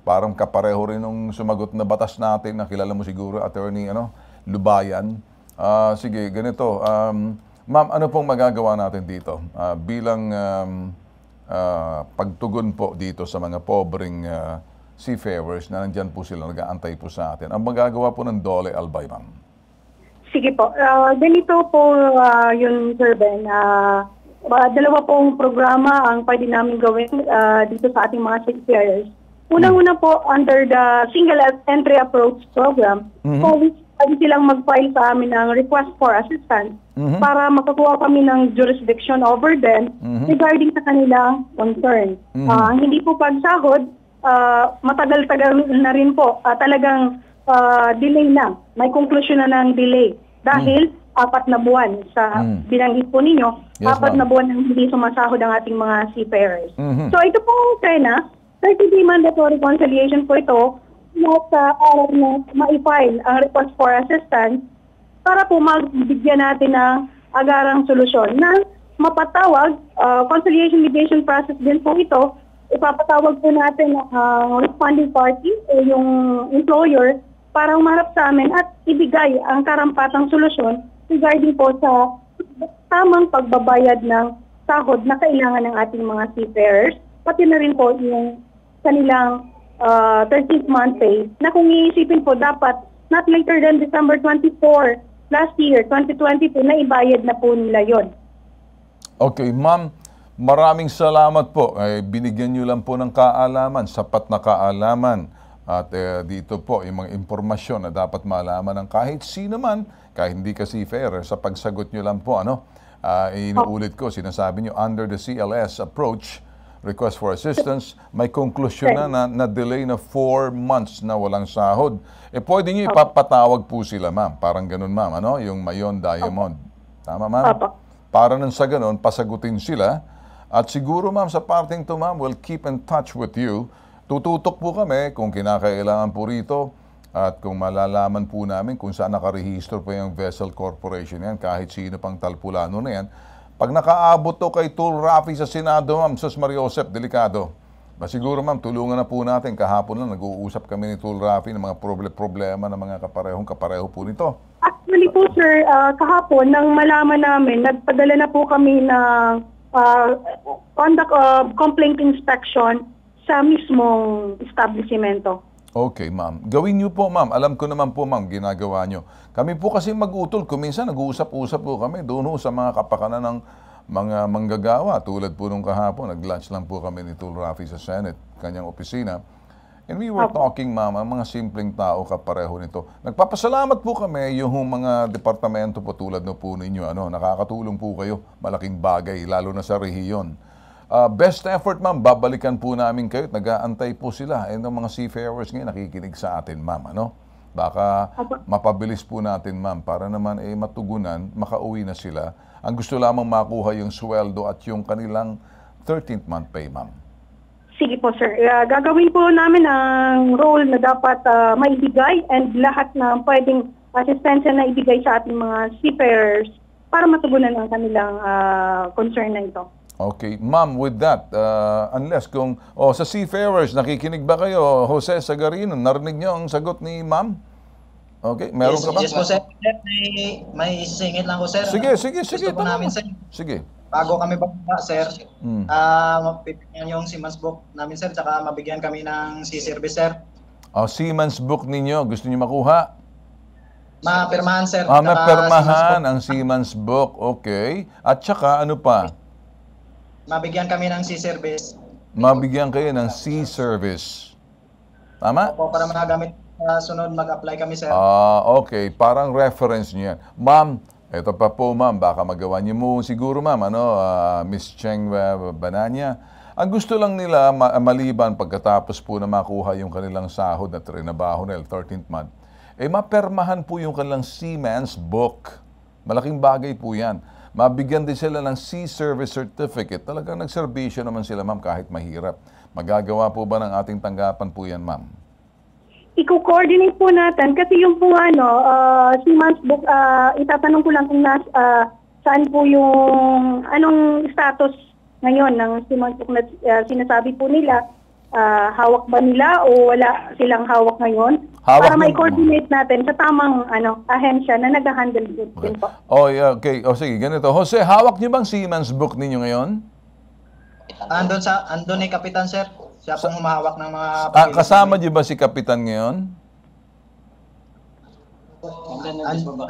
parang kapareho rin nung sumagot na batas natin na kilala mo siguro, Attorney Lubayan. Sige, ganito. Ma'am, ano pong magagawa natin dito bilang pagtugon po dito sa mga pobreng seafarers na nandyan po sila, nag-aantay po sa atin? Ang magagawa po ng Dole Albay, ma'am? Sige po. Ganito po yun, Sir Ben. Dalawa pong programa ang pwede namin gawin dito sa ating mga seafarers. Unang-una po, under the Single Entry Approach Program, pwede silang mag-file sa amin ng request for assistance para makakuha kami ng jurisdiction over them regarding sa kanilang concern. Hindi po pagsahod, matagal-tagal na rin po. Talagang delay na. May conclusion na ng delay. Dahil 4 na buwan sa binanggit po ninyo, yes, 4 na buwan nang hindi sumasahod ang ating mga seafarers. So ito po, Trena, 30-day mandatory conciliation po ito sa araw na ma-file ang request for assistance para po magbigyan natin ng agarang solusyon na mapatawag. Conciliation mediation process din po ito. Ipapatawag po natin ang responding party o yung employer para umarap sa amin at ibigay ang karampatang solusyon regarding po sa tamang pagbabayad ng sahod na kailangan ng ating mga seafarers, pati na rin po yung kanilang 13th month pay na kung iisipin po dapat not later than December 24 last year, 2022, na ibayad na po nila yon. Okay, ma'am, maraming salamat po. Binigyan nyo lang po ng kaalaman, sapat na kaalaman. At dito po, yung mga impormasyon na dapat malaman ng kahit sino man, kahit hindi ka seafarer, sa pagsagot nyo lang po, inuulit ko, sinasabi nyo, under the CLS approach, request for assistance, may conclusion na delay na 4 months na walang sahod. Pwede nyo ipapatawag po sila, ma'am. Parang ganun, ma'am, ano? Yung Mayon Diamond. Tama, ma'am? Para nang sa ganun, pasagutin sila. At siguro, ma'am, sa parting to, ma'am, we'll keep in touch with you. Tututok po kami kung kinakailangan po rito at kung malalaman po namin kung saan nakarehistro po yung Vessel Corporation yan, kahit sino pang talpulano na yan. Pag nakaabot to kay Tul Rafi sa Senado, ma'am, Sus Mariosep, delikado. Siguro, ma'am, tulungan na po natin. Kahapon lang, nag-uusap kami ni Tul Rafi ng mga problema ng mga kapareho po nito. Actually po, sir, kahapon, nang malaman namin, nagpadala na po kami ng conduct of complaint inspection sa mismong establishmento. Okay, ma'am. Gawin niyo po, ma'am. Alam ko naman po, ma'am, ginagawa niyo. Kami po kasi mag-utol. Kuminsan, nag-uusap-usap po kami doon sa mga kapakanan ng mga manggagawa. Tulad po nung kahapon, nag-lunch lang po kami ni Tul Rafi sa Senate, kanyang opisina. And we were talking, ma'am, ang mga simpleng tao kapareho nito. Nagpapasalamat po kami yung mga departamento po tulad no po ninyo. Nakakatulong po kayo. Malaking bagay, lalo na sa rehiyon. Best effort, ma'am. Babalikan po namin kayo. Nag-aantay po sila. Ang mga seafarers ngayon nakikinig sa atin, ma'am. Baka mapabilis po natin, ma'am, para naman matugunan, makauwi na sila. Ang gusto lamang makuha yung sweldo at yung kanilang 13th month pay, ma'am. Sige po, sir. Gagawin po namin ang role na dapat maibigay and lahat na pwedeng asistensya na ibigay sa ating mga seafarers para matugunan ang kanilang concern na ito. Okay. Ma'am, with that, unless kung, sa seafarers, nakikinig ba kayo, Jose Sagarino, narinig niyo ang sagot ni ma'am? Okay, meron ka ba? Yes po, sir. May singit lang ko, sir. Sige. Gusto po namin, sir. Sige. Bago kami bababa, sir, mapipigyan yung Seaman's Book namin, sir, tsaka mabigyan kami ng sea service, sir. Seaman's Book ninyo, gusto niyo makuha? Mapirmahan, sir. Mapirmahan ang Seaman's Book, okay. At tsaka, ano pa? Mabigyan kami ng sea service. Mabigyan kayo ng sea service. Tama? Opo, para magamit sunod mag-apply kami, sir. Okay. Parang reference niyo yan. Ma'am, ito pa po, ma'am. Baka magawa niyo mo siguro, ma'am, Miss Cheng Bananya. Ang gusto lang nila, maliban pagkatapos po na makuha yung kanilang sahod na trinabaho nila, 13th month, mapermahan po yung kanilang Seaman's Book. Malaking bagay po yan. Mabigyan din sila ng Sea Service Certificate. Talagang nagserbisyo naman sila, ma'am, kahit mahirap. Magagawa po ba ng ating tanggapan po yan, ma'am? I-coordinate po natin kasi yung po Seaman's Book, itatanong ko lang kung saan po yung anong status ngayon ng Seaman's Book na sinasabi po nila. Hawak ba nila o wala silang hawak ngayon? Para may-coordinate natin sa tamang ahensya na nag-handle din po. Okay. Sige, ganito. Jose, hawak niyo bang Seaman's Book ninyo ngayon? Andun ni Kapitan, sir. Siya pong humahawak ng mga... kasama niyo ba si Kapitan ngayon?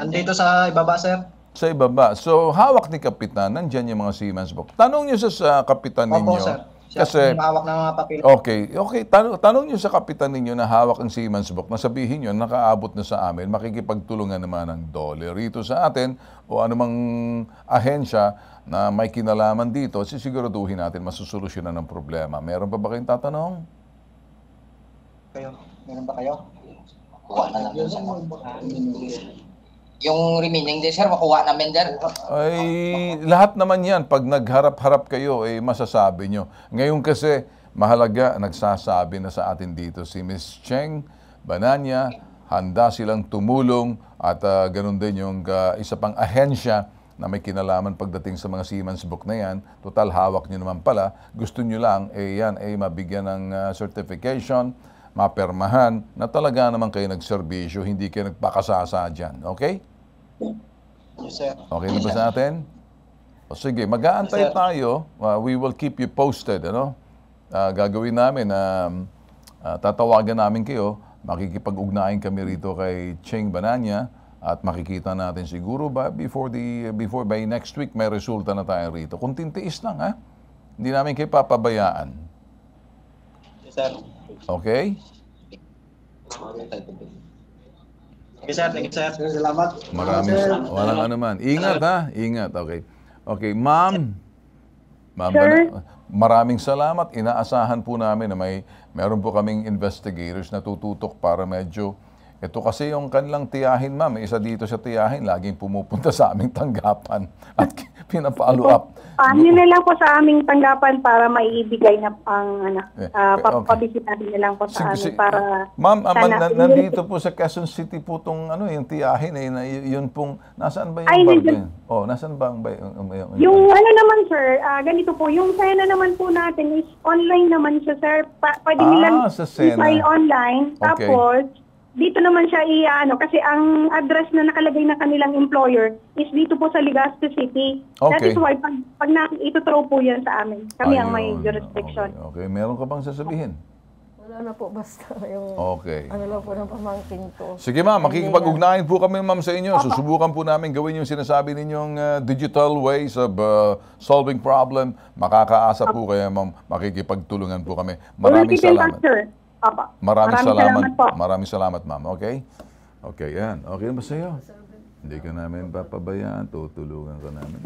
Andito sa ibaba, sir. Sa ibaba. So, hawak ni Kapitan, nandyan yung mga Seaman's Book. Tanong niyo sa Kapitan ninyo. Opo, sir. Kasi, hawak ng mga papel. Okay. Tanong niyo sa kapitan ninyo na hawak ang Seaman's Book, nasabihin niyo, nakaabot na sa amin, makikipagtulungan naman ng DOLE rito sa atin o anumang ahensya na may kinalaman dito, sisiguraduhin natin masusolusyonan ng problema. Meron pa ba kayong tatanong? Meron ba kayo? Kuha na lang. Yung remaining din, sir, makuha namin din. Ay, lahat naman yan. Pag nagharap-harap kayo, masasabi nyo. Ngayon kasi, mahalaga, nagsasabi na sa atin dito si Miss Cheng Bananya, handa silang tumulong at ganun din yung isa pang ahensya na may kinalaman pagdating sa mga Seaman's Book na yan. Total, hawak nyo naman pala. Gusto nyo lang, mabigyan ng certification, mapermahan na talaga naman kayo nagserbisyo, hindi kayo nagpakasasa dyan. Okay? Yes, sir. Okay na ba sa atin? Sige, mag-aantay tayo. We will keep you posted. Gagawin namin, tatawagan namin kayo, makikipag-ugnayan kami rito kay Cheng Bananya at makikita natin siguro by next week may resulta na tayo rito. Kung tintiis lang, ha? Hindi namin kayo papabayaan. Yes, sir. Okay? Okay, sir. Thank you, sir. Salamat. Walang anuman. Ingat, ha? Ingat, okay. Okay, ma'am. Sir? maraming salamat. Inaasahan po namin na meron po kaming investigators na tututok para medyo, ito kasi yung kanilang tiyahin, ma'am, isa dito sa tiyahin, laging pumupunta sa aming tanggapan at pinapalo up. Yun na lang po sa aming tanggapan para maibigay na ang papabisitahin na lang po sa amin para... Ma'am, nandito po sa Quezon City po itong yung tiyahin, yun pong, nasaan ba yung bar? Nasaan ba ang yung naman sir, ganito po, yung Sena naman po natin is online naman siya sir. Pwede nilang i-file online. Okay. Tapos, dito naman siya kasi ang address na nakalagay na kanilang employer is dito po sa Legazpi City. That is why pag ito-throw po yan sa amin. Kami ang may jurisdiction. Okay. Meron ka bang sasabihin? Wala na po, basta yung lang po ng pamangkin ko. Sige ma'am, makikipag-ugnayan po kami ma'am sa inyo. Susubukan po namin gawin yung sinasabi ninyong digital ways of solving problem. Makakaasa po kayo ma'am, makikipagtulungan po kami. Maraming salamat. Maraming salamat, ma'am. Okay? Okay, yan. Okay ba sa'yo? Hindi ka namin papabayaan. Tutulungan ka namin.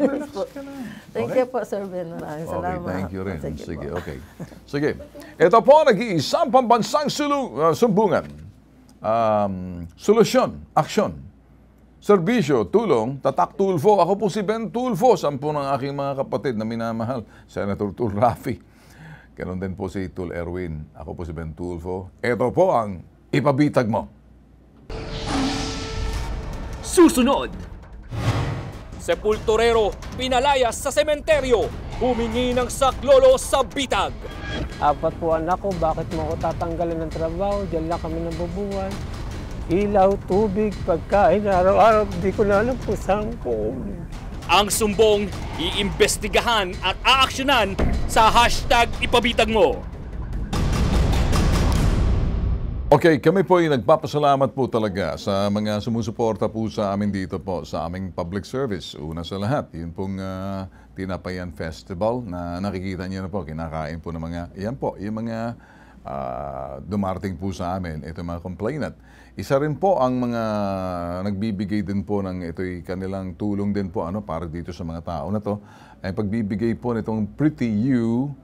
Thank you po, Sir Ben. Maraming salamat. Okay, thank you rin. Sige, okay. Sige. Ito po, nag-iisang pambansang sumbungan. Solusyon, aksyon, serbisyo, tulong, tatak Tulfo. Ako po si Ben Tulfo, 10 ng aking mga kapatid na minamahal. Senator Tul Rafi. Ganon din po si Tul Erwin. Ako po si Ben Tulfo. Ito po ang ipabitag mo. Susunod, sepulturero pinalayas sa sementeryo, humingi ng saklolo sa bitag. 4 po anak ko, bakit mo ako tatanggalin ng trabaho? Diyan lang kami nabubuhay. Ilaw, tubig, pagkain, araw-araw, di ko na alam kung saan ko. Ang sumbong, iimbestigahan at aaksyonan sa #ipabitag mo. Okay, kami po ay nagpapasalamat po talaga sa mga sumusuporta po sa amin dito po sa aming public service. Una sa lahat, yun pong Tinapayan Festival na nakikita niyo na po, kinakain po ng mga, yan po, yung mga dumarating po sa amin, ito mga complainant. Isa rin po ang mga nagbibigay din po ng ito'y kanilang tulong din po para dito sa mga tao na to, ay pagbibigay po nitong Pretty You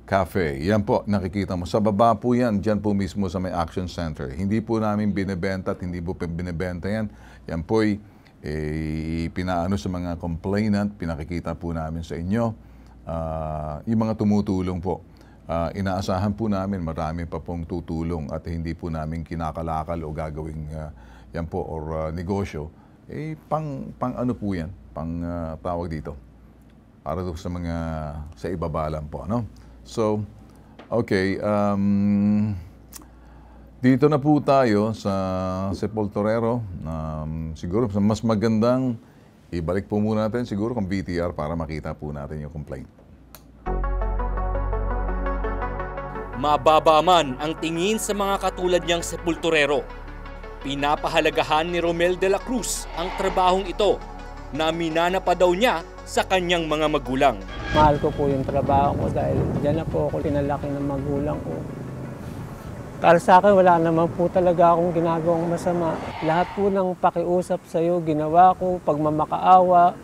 Cafe. Yan po, nakikita mo. Sa baba po yan, dyan po mismo sa may Action Center. Hindi po namin binibenta at hindi po binibenta yan. Yan po ay pinaano sa mga complainant, pinakikita po namin sa inyo. Yung mga tumutulong po. Inaasahan po namin marami pa pong tutulong at hindi po namin kinakalakal o gagawing yan po or negosyo. Pang ano po yan, pang tawag dito. Para doon sa mga sa ibaba lang po, no? So, okay, dito na po tayo sa sepulturero. Siguro mas magandang ibalik po muna natin siguro kung VTR para makita po natin yung complaint. Mababa man ang tingin sa mga katulad niyang sepulturero. Pinapahalagahan ni Romel de la Cruz ang trabahong ito na minana pa daw niya sa kanyang mga magulang. Mahal ko po yung trabaho ko dahil dyan na po ako pinalaki ng magulang ko. Para sa akin, wala naman po talaga akong ginagawang masama. Lahat po ng pakiusap sa'yo, ginawa ko, pagmamakaawa.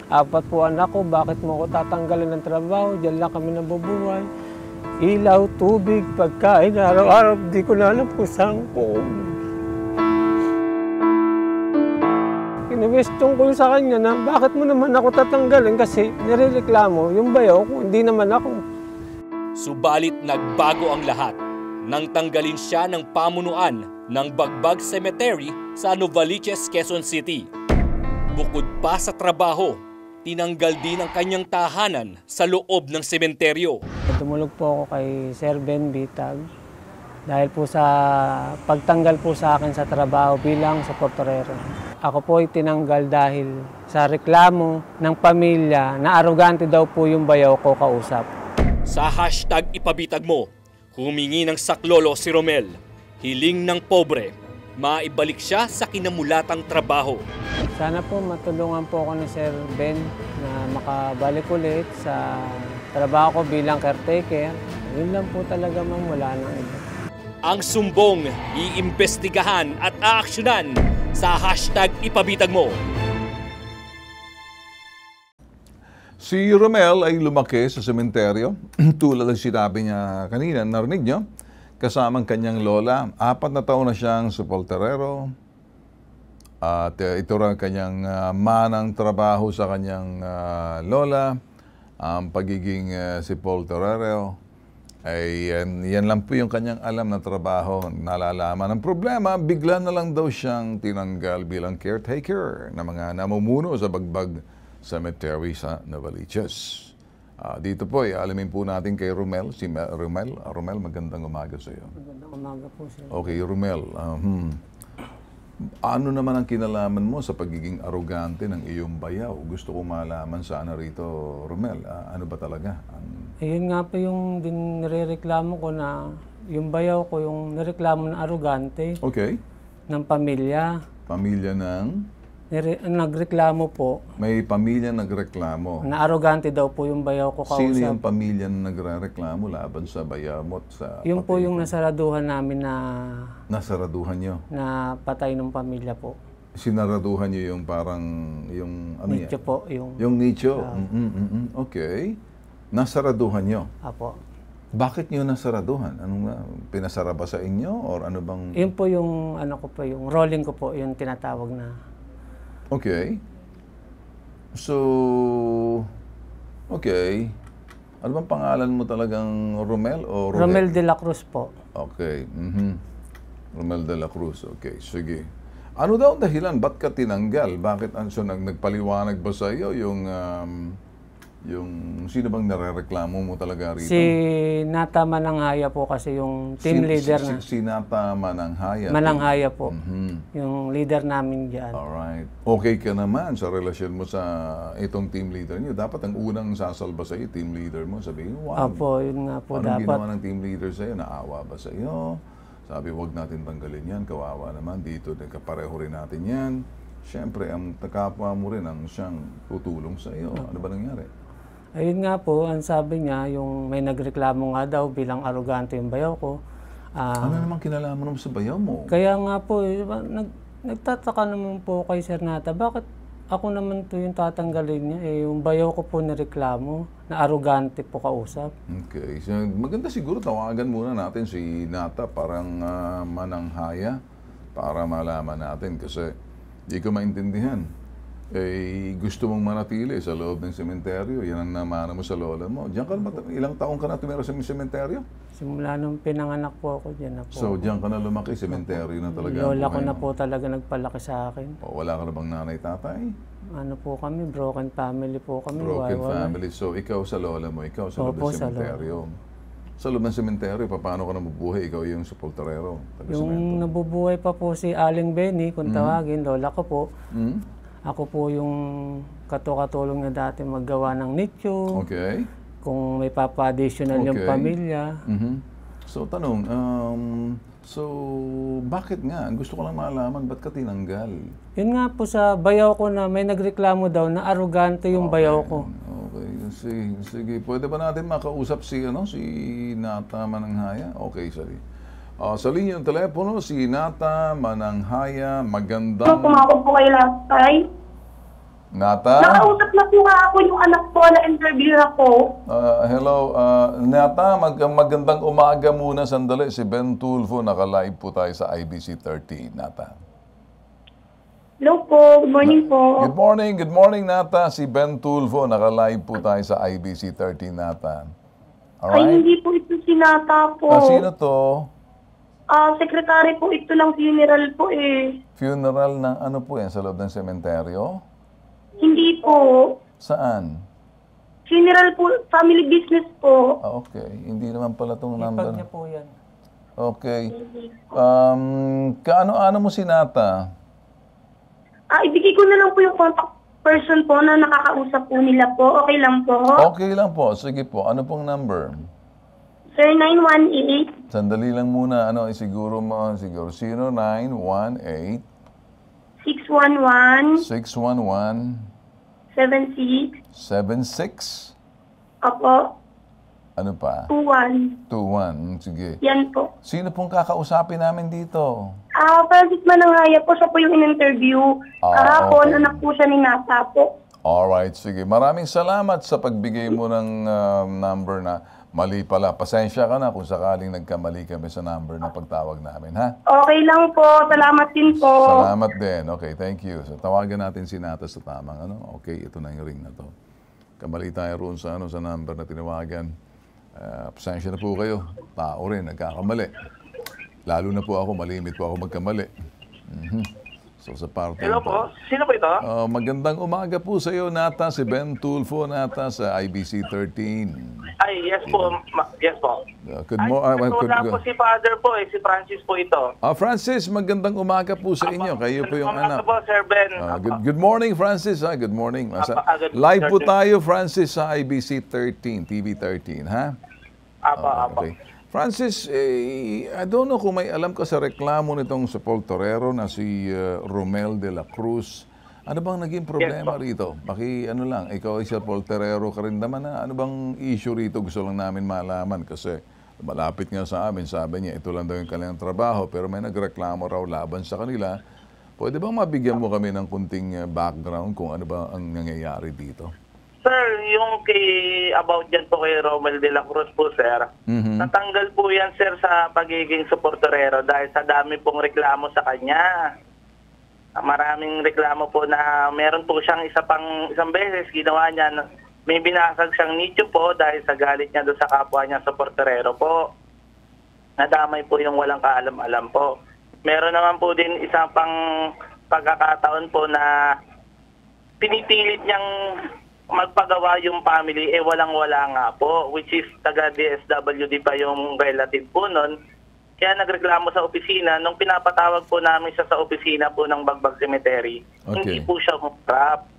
4 po anak ko, bakit mo ako tatanggalin ng trabaho? Dyan lang kami nabubuhay. Ilaw, tubig, pagkain, araw-araw, di ko na alam kung saan ko. Kinwestiyon ko sa kanya na bakit mo naman ako tatanggalin kasi nirereklamo yung bayaw ko, hindi naman ako. Subalit nagbago ang lahat nang tanggalin siya ng pamunuan ng Bagbag Cemetery sa Novaliches, Quezon City. Bukod pa sa trabaho, tinanggal din ang kanyang tahanan sa loob ng sementeryo. Tumulog po ako kay Sir Ben Bitag dahil po sa pagtanggal po sa akin sa trabaho bilang sepulturero. Ako po ay tinanggal dahil sa reklamo ng pamilya na arogante daw po yung bayaw ko kausap. Sa #ipabitag mo, humingi ng saklolo si Romel. Hiling ng pobre, maibalik siya sa kinamulatang trabaho. Sana po matulungan po ako ni Sir Ben na makabalik ulit sa trabaho ko bilang caretaker. Yun lang po talaga, ma'am, wala nang iba. Ang sumbong, iimbestigahan at aaksyonan sa #ipabitag mo. Si Romel ay lumaki sa sementeryo. Tulad ng sinabi niya kanina, narinig niyo, kasamang kanyang lola. 4 na taon na siyang sepulturero. At ito rin kanyang manang trabaho sa kanyang lola. Ang pagiging sepulturero. Ay yan lang po yung kanyang alam na trabaho. Nalalaman ang problema, bigla na lang daw siyang tinanggal bilang caretaker na mga namumuno sa Bagbag Cemetery sa Novaliches. Dito po, alamin po natin kay Romel. Si Romel, magandang umaga sa iyo. Magandang umaga po sir. Okay, Romel. Ano naman ang kinalaman mo sa pagiging arogante ng iyong bayaw? Gusto ko malaman sana rito, Romel. Ano ba talaga? Ayun nga po yung din nirereklamo ko na yung bayaw ko, yung nireklamo na arogante Okay. ng pamilya. Pamilya ng? Nagreklamo po May pamilya nagreklamo. na arogante daw po yung bayaw ko kausap. Sino yung pamilya na nagreklamo laban sa bayaw mo? Yung po yung nasaraduhan namin na Nasaraduhan nyo? na patay ng pamilya po. Sinaraduhan nyo yung parang, yung ano Nicho yan? po. Yung Yung nicho? Okay. Nasaraduhan nyo? Apo. Bakit nyo nasaraduhan? Anong pinasara ba sa inyo? Or ano bang... Yun po yung ano ko po, yung rolling ko po, yung tinatawag na. Okay. So, okay. Ano bang pangalan mo talagang Romel o Romel? Romel de la Cruz po. Okay. Romel de la Cruz. Okay, sige. Ano daw ang dahilan? Ba't ka tinanggal? Bakit so, nagpaliwanag ba sa iyo yung sino bang narereklamo mo talaga rito? Si Nata Mananghaya po kasi yung team leader na. Si Nata Mananghaya. Mananghaya po. Yung leader namin dyan. Alright. Okay ka naman sa relasyon mo sa itong team leader niyo. Dapat ang unang sasalba sa iyo, team leader mo. Sabihin, wow. Opo, yun nga po Anong dapat. ginawa ng team leader sa iyo? Naawa ba sa iyo? Sabi, wag natin tanggalin yan. Kawawa naman. Dito, kapareho rin natin yan. Siyempre, ang kapwa mo rin ang siyang tutulong sa iyo. Ano ba nangyari? Ayun nga po, ang sabi niya, yung may nagreklamo nga daw bilang arogante yung bayaw ko. Ano naman kinalaman mo sa bayaw mo? Kaya nga po, nagtataka naman po kay Sir Nata, bakit ako naman to yung tatanggalin niya? Yung bayaw ko po nireklamo, na arogante po kausap. Okay. So, maganda siguro tawagan muna natin si Nata, parang Mananghaya, para malaman natin kasi di ko maintindihan. Gusto mong manatili sa loob ng sementeryo, yan ang namana mo sa lola mo. Diyan ka, ilang taong ka na tumira sa sementeryo? Simula nung pinanganak po ako, diyan na po. So, diyan ka na lumaki, sementeryo na talaga. Lola ko na po talaga nagpalaki sa akin. Wala ka na bang nanay-tatay? Ano po kami, broken family po kami. Broken family. So, ikaw sa lola mo, ikaw sa loob ng sementeryo. Sa loob ng sementeryo, paano ka nabubuhay? Ikaw yung sepulturero. Yung nabubuhay pa po si Aling Benny, kung tawagin, lola ko po. Ako po yung katulong na dati maggawa ng nicho. Okay. Kung may papa-additional yung pamilya. So, tanong, bakit nga? Gusto ko lang malaman, ba't ka tinanggal? Yun nga po sa bayaw ko na may nagreklamo daw na arogante yung bayaw ko. Okay. Sige. Pwede ba natin makausap si Nata Mananghaya? Okay, sorry. Sa linya ng telepono, si Nata Mananghaya, magandang... Tumawag po kayo last time. Nata? Nakausap na po nga ako yung anak ko na interview ako. Hello, Nata, magandang umaga muna. Sandali, si Ben Tulfo, naka-live po tayo sa IBC 30, Nata. Hello po, good morning po. Good morning, Nata. Si Ben Tulfo, naka-live po tayo sa IBC 30, Nata. Alright? Ay, hindi po ito si Nata po. Sino to? Secretary po, ito lang funeral po eh. Funeral ng ano po yan, sa loob ng sementeryo? Hindi po. Saan? Funeral po, family business po. Okay. Hindi naman pala itong number. Ipag niya po yan. Okay. Kaano-ano mo si Nata? Ibigay ko na lang po yung contact person po na nakakausap po nila po. Okay lang po. Okay lang po. Sige po. Ano pong number? Sir, 918. Sandali lang muna. Siguro 0918 611. 611 76. 76. Opo. Ano pa? 21. 21. Sige. Yan po. Sino pong kakausapin namin dito? Francis Mananghaya po. Siya po yung in-interview. Kahapon, okay. anak po siya ni Nata po. Alright, sige. Maraming salamat sa pagbigay mo ng number na mali pala. Pasensya ka na kung sakaling nagkamali kami sa number na pagtawag namin, ha? Okay lang po. Salamat din po. Salamat din. Okay, thank you. So, tawagan natin si Nata sa tamang ano. Okay, ito na yung ring na to. Kamali tayo roon sa number na tinawagan. Pasensya na po kayo. Tao rin, nagkakamali. Lalo na po ako, malimit po ako magkamali. So sa parte. Hello po, sino po ito? Magandang umaga po sa iyo, Nata. Si Ben Tulfo, Nata, sa IBC 13. Ay, yes po. Yes po. Good morning. Wala po si Father po, si Francis po ito. Francis, magandang umaga po sa inyo. Kayo po yung anak. Po, Sir Ben. Good morning, Francis. Good morning. Live po tayo, Francis, sa IBC 13, TV 13, ha? Apo. Okay. Francis, I don't know kung may alam ka sa reklamo nitong sepulturero na si Romel de la Cruz. Ano bang naging problema rito? Ano lang, ikaw ay sepulturero ka rin naman na. Ano bang issue rito? Gusto lang namin malaman kasi malapit nga sa amin. Sabi niya, ito lang daw yung kanilang trabaho pero may nagreklamo raw laban sa kanila. Pwede bang mabigyan mo kami ng kunting background kung ano ba ang nangyayari dito? Sir, yung about dyan po kay Romel de la Cruz po, sir, natanggal po yan, sir, sa pagiging suporterero dahil sa dami pong reklamo sa kanya. Maraming reklamo po na meron po siyang isang beses ginawa niya, may binasag siyang nicho po dahil sa galit niya doon sa kapwa niya suporterero po. Nadamay po yung walang kaalam-alam po. Meron naman po din isang pang pagkakataon po na pinipilit niyang magpagawa yung family, walang-wala nga po, which is taga-DSWD pa yung relative po nun. Kaya nagreklamo sa opisina, nung pinapatawag po namin siya sa opisina po ng Bagbag Cemetery, hindi po siya humarap.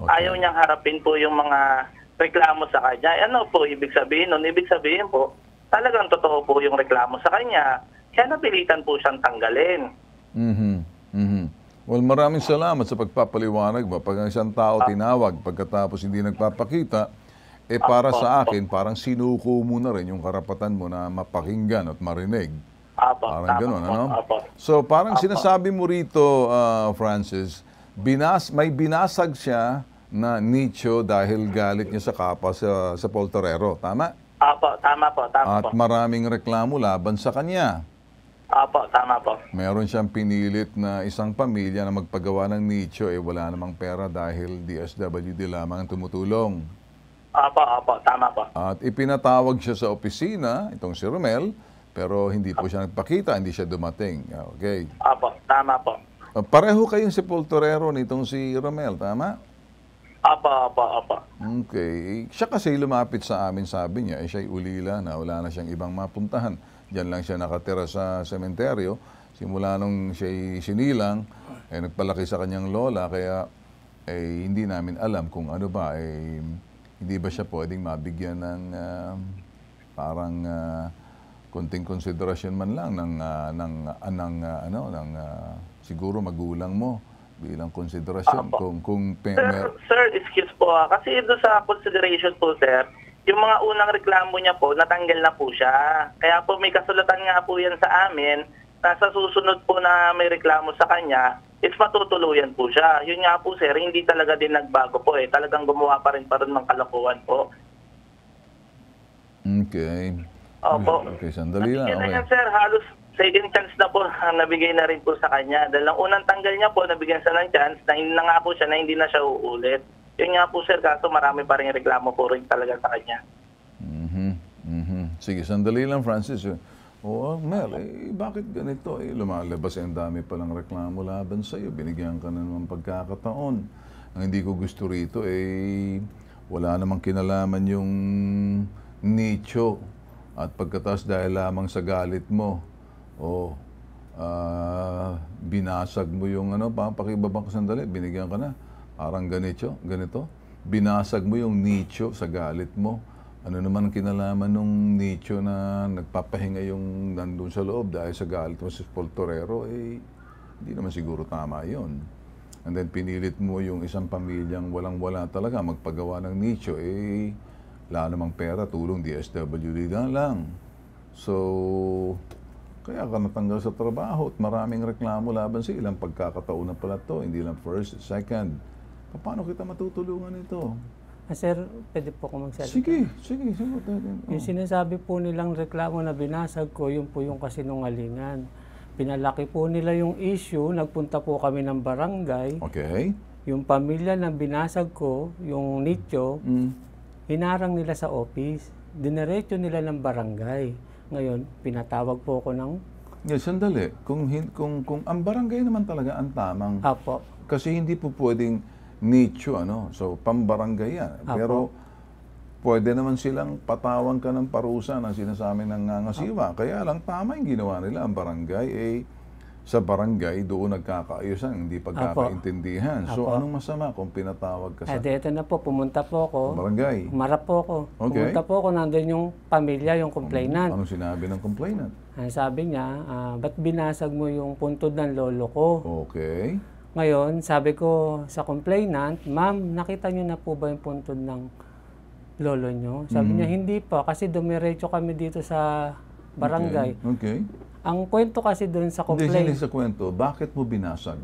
Ayaw niyang harapin po yung mga reklamo sa kanya. Ano po ibig sabihin nun? Ibig sabihin po, talagang totoo po yung reklamo sa kanya. Kaya napilitan po siyang tanggalin. Well, maraming salamat sa pagpapaliwanag mo. Pag ang isang tao tinawag, pagkatapos hindi nagpapakita, para sa akin, parang sinuko mo na rin yung karapatan mo na mapakinggan at marinig. Parang gano'n, ano? So, parang sinasabi mo rito, Francis, may binasag siya na nicho dahil galit niya sa kapwa sa Poltorero. Tama? Tama po. At maraming reklamo laban sa kanya. Tama po. Meron siyang pinilit na isang pamilya na magpagawa ng nicho, wala namang pera dahil DSWD lamang ang tumutulong. Tama po. At ipinatawag siya sa opisina, itong si Romel, pero hindi po siya nagpakita, hindi siya dumating. Okay. Tama po. Pareho kayong sepulturero nitong si Romel, tama? Okay. Siya kasi lumapit sa amin, sabi niya, siya'y ulila na wala na siyang ibang mapuntahan. Diyan lang siya nakatira sa sementeryo. Simula nung siya'y sinilang, nagpalaki sa kanyang lola, kaya hindi namin alam kung ano ba, hindi ba siya pwedeng mabigyan ng parang konting konsiderasyon man lang ng siguro magulang mo bilang konsiderasyon. Sir, excuse po, kasi doon sa consideration po, sir, yung mga unang reklamo niya po, natanggal na po siya. Kaya po may kasulatan nga po yan sa amin, na sa susunod po na may reklamo sa kanya, is matutuluyan po siya. Yun nga po, sir, hindi talaga din nagbago po Talagang gumawa pa rin ng kalokohan po. Okay. Opo. Okay, sandali lang. Okay. Yan, sir, halos second chance na po nabigay na rin po sa kanya. Dahil ang unang tanggal niya po, nabigyan siya ng chance na hindi na nga po siya na hindi na siya uulit. Yun nga po, sir, kaso marami pa rin reklamo po rin talaga sa kanya. Sige, sandali lang, Francis. Mel, bakit ganito? Lumalabas ang dami palang reklamo laban sa iyo. Binigyan ka na naman pagkakataon. Ang hindi ko gusto rito, wala namang kinalaman yung nicho. At pagkatas dahil lamang sa galit mo, binasag mo yung pakibabang sandali, binigyan ka na. Parang ganito, binasag mo yung nicho sa galit mo. Ano naman ang kinalaman nung nicho na nagpapahinga yung nandun sa loob dahil sa galit mo sa Poltorero, hindi naman siguro tama yon. And then pinilit mo yung isang pamilyang walang-wala talaga magpagawa ng nicho, wala namang pera, tulong DSWD na lang. So, kaya ka natanggal sa trabaho at maraming reklamo laban sa ilang pagkakataon na pala to, hindi lang first, second. Paano kita matutulungan ito? Sir, pwede po ako magsalita. Sige. Yung sinasabi po nilang reklamo na binasag ko, yun po yung kasinungalingan. Pinalaki po nila yung issue, nagpunta po kami ng barangay. Okay. Yung pamilya na binasag ko, yung nicho, hinarang nila sa office. Dinerecho nila ng barangay. Ngayon, pinatawag po ako ng... Sandali. Kung ang barangay naman talaga ang tamang... Apo. Kasi hindi po pwedeng nicho, so pambarangay yan. Apo. Pero pwede naman silang patawan ka ng parusa na sinasabi ng ngangasiwa. Kaya lang tama yung ginawa nila. Ang barangay, sa barangay doon nagkakaayusan, hindi pagkakaintindihan. So anong masama kung pinatawag ka sa... Ito na po, pumunta po ako. Barangay. Marap po ako. Okay. Pumunta po ako, nandun yung pamilya, yung complainant. Anong sinabi ng complainant? Sabi niya, ba't binasag mo yung puntod ng lolo ko? Okay. Ngayon, sabi ko sa complainant, ma'am, nakita niyo na po ba yung puntod ng lolo niyo? Sabi niya, hindi pa, kasi dumiretso kami dito sa barangay. Okay. Ang kwento kasi doon sa complaint... Hindi sa kwento, bakit mo binasag?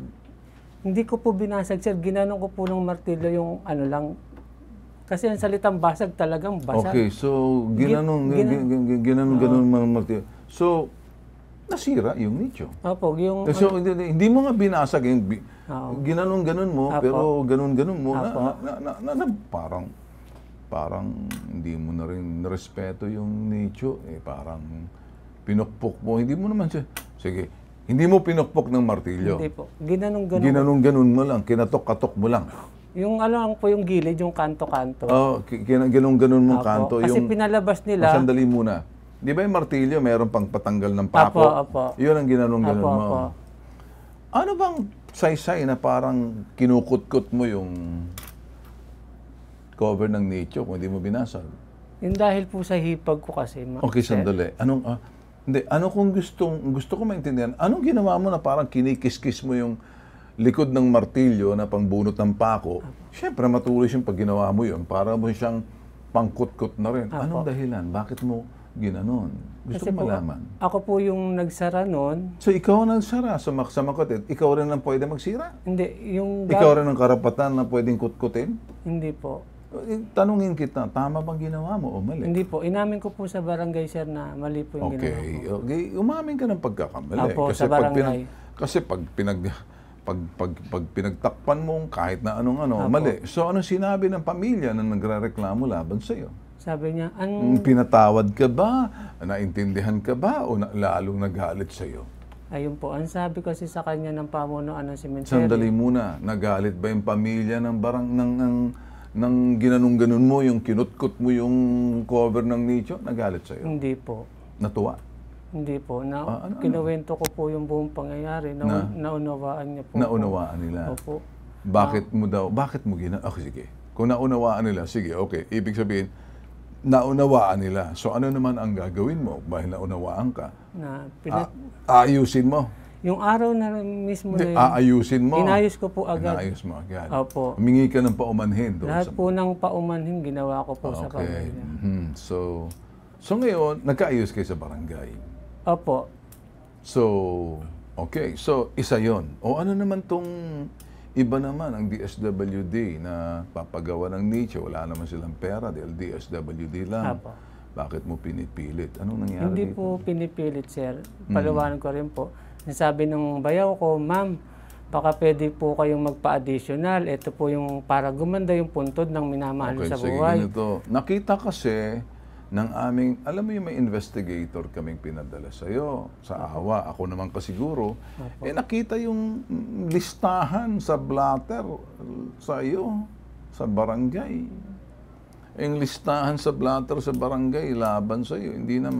Hindi ko po binasag, sir. Ginanong ko po ng martilyo yung kasi ang salitang basag talagang basag. Okay, so ginanong mga martilyo. So, nasira yung nicho. Opo, yung... So, hindi mo nga binasag, ginanong-ganon mo, pero ganon-ganon mo, parang hindi mo na rin respeto yung nicho. Parang pinukpok mo, hindi mo naman siya, sige, hindi mo pinukpok ng martilyo. Hindi po, ginanong-ganon. Ginanong-ganon mo lang, kinatok-katok mo lang. Yung lang po yung gilid, yung kanto-kanto. Ganon-ganon mong kanto. Kasi pinalabas nila... Sandali muna. Di ba yung martilyo, mayroon pang patanggal ng pako? Apo. Yun ang ginanong-ganon mo. Ano bang saysay na parang kinukut-kut mo yung cover ng nicho kung hindi mo binasag? Yung dahil po sa hipag ko kasi. Okay, sandali. Ano kung gusto ko maintindihan, anong ginawa mo na parang kinikis-kis mo yung likod ng martilyo na pangbunot ng pako? Siyempre, matuloy yung pag ginawa mo yun. Para mo siyang pangkut-kut na rin. Anong dahilan? Bakit mo ginanon? Gusto ko malaman. Ako po yung nagsara nun. So, ikaw ang nagsara sa makutit. Ikaw rin ang pwede magsira? Hindi. Ikaw rin ang karapatan na pwedeng kutkutin? Hindi po. Tanungin kita, tama bang ginawa mo o mali? Hindi po. Inamin ko po sa barangay, sir, na mali po yung ginawa ko. Okay. Umamin ka ng pagkakamali. Opo, sa barangay. Kasi pag pinagtakpan mo kahit na anong mali. So, anong sinabi ng pamilya na nagrereklamo laban sa'yo? Sabi niya, pinatawad ka ba? Naintindihan ka ba? O lalong nagalit sa'yo? Ayun po. Ang sabi kasi sa kanya ng pamunuan ng sementeryo. Sandali muna. Nagalit ba yung pamilya ng ng ginanong-ganon mo, yung kinutkot mo yung cover ng nicho? Nagalit sa'yo? Hindi po. Natuwa? Hindi po. Kinuwento ko po yung buong pangyayari. Naunawaan niya po. Naunawaan nila? Opo. Bakit mo sige. Kung naunawaan nila, sige, okay. Ibig sabihin, naunawaan nila. So ano naman ang gagawin mo dahil naunawaan ka? Aayusin mo? Yung araw na mismo na yun. Aayusin mo? Inayos ko po agad. Inayos mo agad? Opo. Humingi ka ng paumanhin? Lahat po ng paumanhin ginawa ko po sa pamilya. So ngayon, nagkaayos kayo sa barangay? Opo. So, okay. So, isa yon. O ano naman tong iba naman, ang DSWD na papagawa ng nicho, wala naman silang pera dahil DSWD lang. Apo. Bakit mo pinipilit? Anong nangyari Hindi dito? po pinipilit, sir. Paliwanag ko rin po. Sabi ng bayaw ko, ma'am, baka pwede po kayong magpa-additional. Ito po yung para gumanda yung puntod ng minamahal sa buhay. Sige, ganito. Nakita kasi ng aming, alam mo yung may investigator kaming pinadala sa'yo, sa AWA, ako naman kasiguro, nakita yung listahan sa blatter sa'yo, sa barangay. Yung listahan sa blatter sa barangay, laban sa'yo, hindi na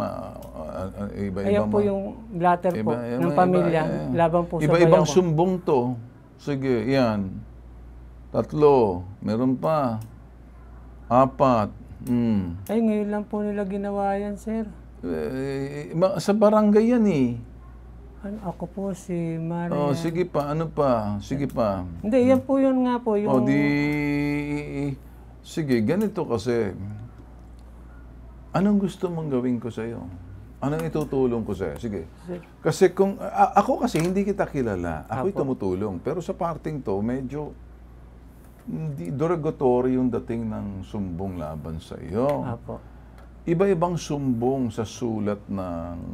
iba-iba. Ayan po yung blatter po ng pamilya, laban po sa bayaw ko. Iba-ibang sumbong to. Sige, yan. 3, meron pa. 4. Ay, ngayon lang po nila ginawa yan, sir. Sa barangay yan eh. Ako po si Maria. Sige pa, ano pa? Sige pa. Hindi, yan po yun nga po. Yung... Sige, ganito kasi. Anong gusto mong gawin ko sa'yo? Anong itutulong ko sa'yo? Sige. Kasi ako kasi hindi kita kilala. Ako'y tumutulong. Pero sa parting to, medyo hindi derogatory yung dating ng sumbong laban sa iyo. Apo. Iba-ibang sumbong sa sulat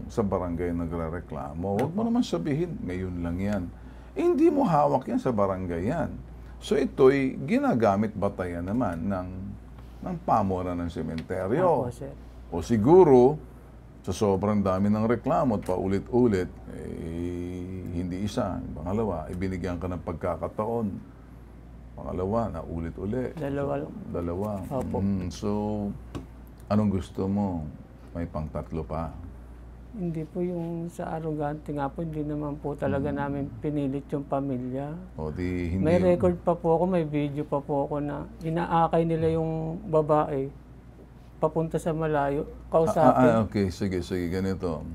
sa barangay nagrereklamo. Huwag mo naman sabihin, ngayon lang yan. Hindi mo hawak yan sa barangay yan. So ito'y ginagamit batayan naman ng pamuran ng sementeryo. Apo, sir. O siguro, sa sobrang dami ng reklamo at paulit-ulit, hindi isa. Pangalawa, ibinigyan ka ng pagkakataon. Pangalawa, na ulit-ulit. Dalawa. Opo. So, anong gusto mo? May pang-tatlo pa. Hindi po yung sa arrogante nga po, hindi naman po talaga namin pinilit yung pamilya. O di, hindi May record pa po ako, may video pa po ako na inaakay nila yung babae papunta sa malayo, kausapin. Okay, sige, ganito.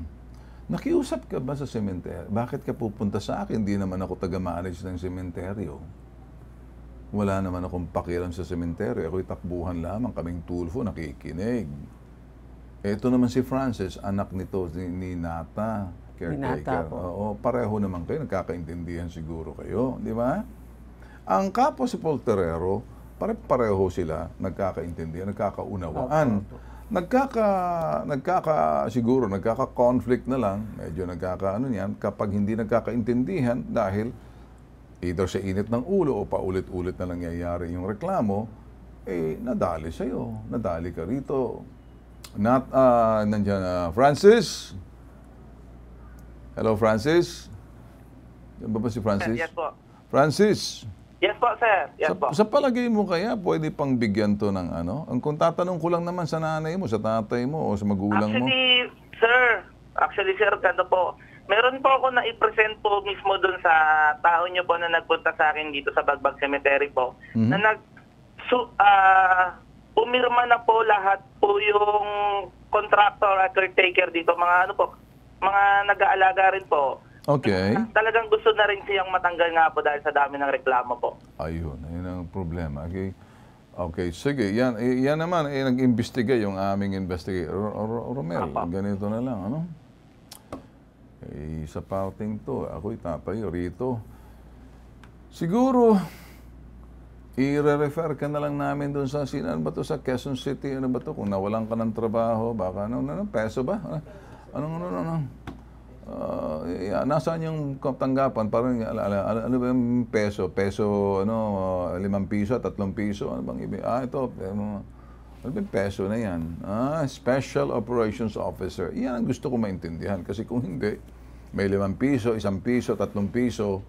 Nakiusap ka ba sa sementeryo? Bakit ka pupunta sa akin? Hindi naman ako taga-manage ng sementeryo. Wala naman akong pakialam sa sementeryo. Ako'y takbuhan lamang, kaming tulfo, nakikinig. Ito naman si Francis, anak nito, ni Nata, caretaker. Oo, pareho naman kayo, nagkakaintindihan siguro kayo, di ba? Ang kapwa si Polterero, pareho sila, nagkakaintindihan, nagkakaunawaan. Siguro, nagkaka-conflict na lang, medyo kapag hindi nagkakaintindihan dahil either sa init ng ulo o paulit-ulit na nangyayari yung reklamo, nadali sa'yo, nadali ka rito. Nandiyan, Francis? Hello, Francis? Yan ba si Francis? Yes po. Francis? Yes po, sir. Yes po. Sa palagay mo kaya, pwede pang bigyan to ng ano? Kung tatanong ko lang naman sa nanay mo, sa tatay mo, o sa magulang mo. Actually, sir, ganito po. Meron po ako na i-present po mismo doon sa tao nyo po na nagpunta sa akin dito sa Bagbag Cemetery po. Na umirma na po lahat po yung contractor at caretaker dito. Mga nag-aalaga rin po. Okay. Talagang gusto na rin siyang matanggal nga po dahil sa dami ng reklamo po. Ayun ang problema. Okay, sige. Yan naman, nag-imbestiga yung aming investigator. Romel, ganito na lang, ano? Sa parting to, ako'y tatayo rito. Siguro, i-refer ka na lang namin doon sa ano ba to, sa Quezon City, ano ba to? Kung nawalan ka ng trabaho, baka peso ba? Nasaan yung tanggapan? Parang, ano ba yung peso? Peso, 5 piso, 3 piso? Ano bang ibig? Ito, ano ba yung peso na yan? Special Operations Officer. Yan ang gusto ko maintindihan. Kasi kung hindi, may 5 piso, 1 piso, 3 piso,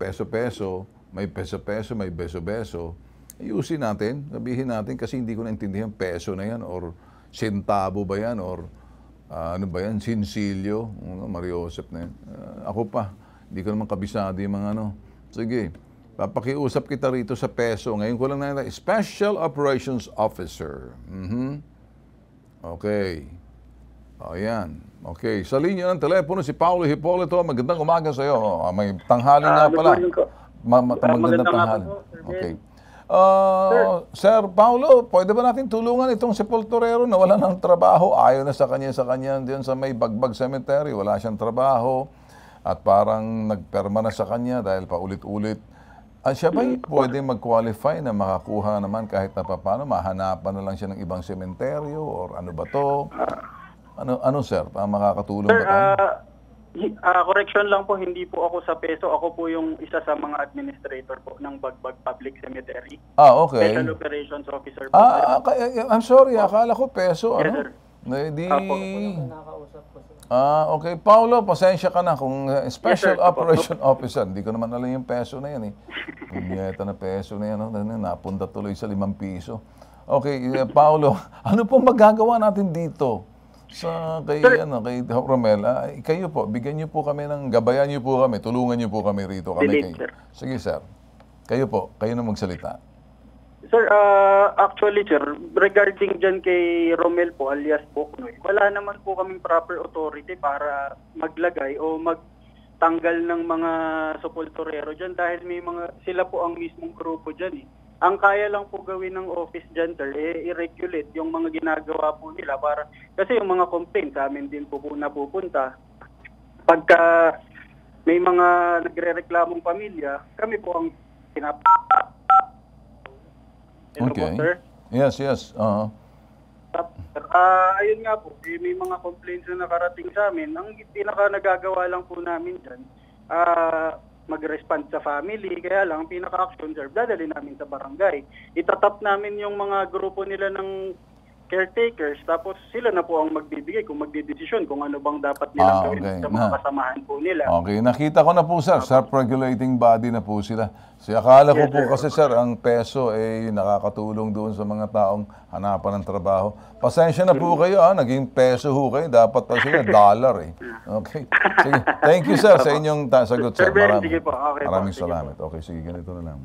peso-peso, may peso-peso, may beso-beso. Ayusin natin, sabihin natin kasi hindi ko naintindihan peso na yan or centavo ba yan or ano ba yan, sinsilyo, Mariosep na yan. Ako pa, hindi ko naman kabisado yung mga Sige, papakiusap kita rito sa peso. Ngayon ko lang na Special Operations Officer. Okay. Ayan. Okay. Sa linya ng telepono si Paulo Hipolito. Magandang umaga sa iyo. May tanghali nga pala. Magandang tanghali. Okay. Sir Paulo, pwede ba natin tulungan itong si Polterero na wala ng trabaho? Ayaw na sa kanya diyan sa may Bagbag Cemetery. Wala siyang trabaho. At parang nagperma na sa kanya dahil paulit-ulit. Siya ba pwede mag-qualify na makakuha naman kahit na paano? Mahanapan na lang siya ng ibang sementeryo or ano ba to? Ano sir? Makakatulong ba tayo? Correction lang po, hindi po ako sa peso. Ako po yung isa sa mga administrator po ng Bagbag Public Cemetery. Okay. Special Operations Officer po. I'm sorry. Akala ko peso. Yes, sir. Okay. Paulo, pasensya ka na kung Special Operation Officer. Hindi ko naman alam yung peso na yan eh. Punyeta na peso na yan. Napunta tuloy sa 5 piso. Okay, Paulo, ano pong magagawa natin dito? Kay Romel, kayo po, bigyan niyo po kami gabayan niyo po kami, tulungan niyo po kami rito. Sige sir, kayo na magsalita. Sir, actually sir, regarding dyan kay Romel po alias Boknoy, wala naman po kaming proper authority para maglagay o magtanggal ng mga sepulturero dyan dahil sila po ang mismong grupo dyan eh. Ang kaya lang po gawin ng office dyan, sir, i-regulate yung mga ginagawa po nila kasi yung mga complaint sa amin din po napupunta. Pagka may mga nagre-reklamong pamilya, kami po ang Hello po, Okay. sir. Yes, yes. Ayun nga po, may mga complaints na nakarating sa amin. Ang pinaka nagagawa lang po namin dyan, mag-respond sa family. Kaya lang, ang pinaka-action, sir, dadali namin sa barangay. Itatap namin yung mga grupo nila ng caretakers, tapos sila na po ang magbibigay kung magdidesisyon kung ano bang dapat nilang gawin sa mga kasamahan po nila. Okay, nakita ko na po sir, self-regulating body na po sila. Akala ko po kasi sir, ang peso ay nakakatulong doon sa mga taong hanapan ng trabaho. Pasensya na po kayo, naging peso ho kayo, dapat pa sila dollar eh. Okay, sige. Thank you sir sa inyong sagot sir. Maraming salamat. Okay, sige, ganito na lang.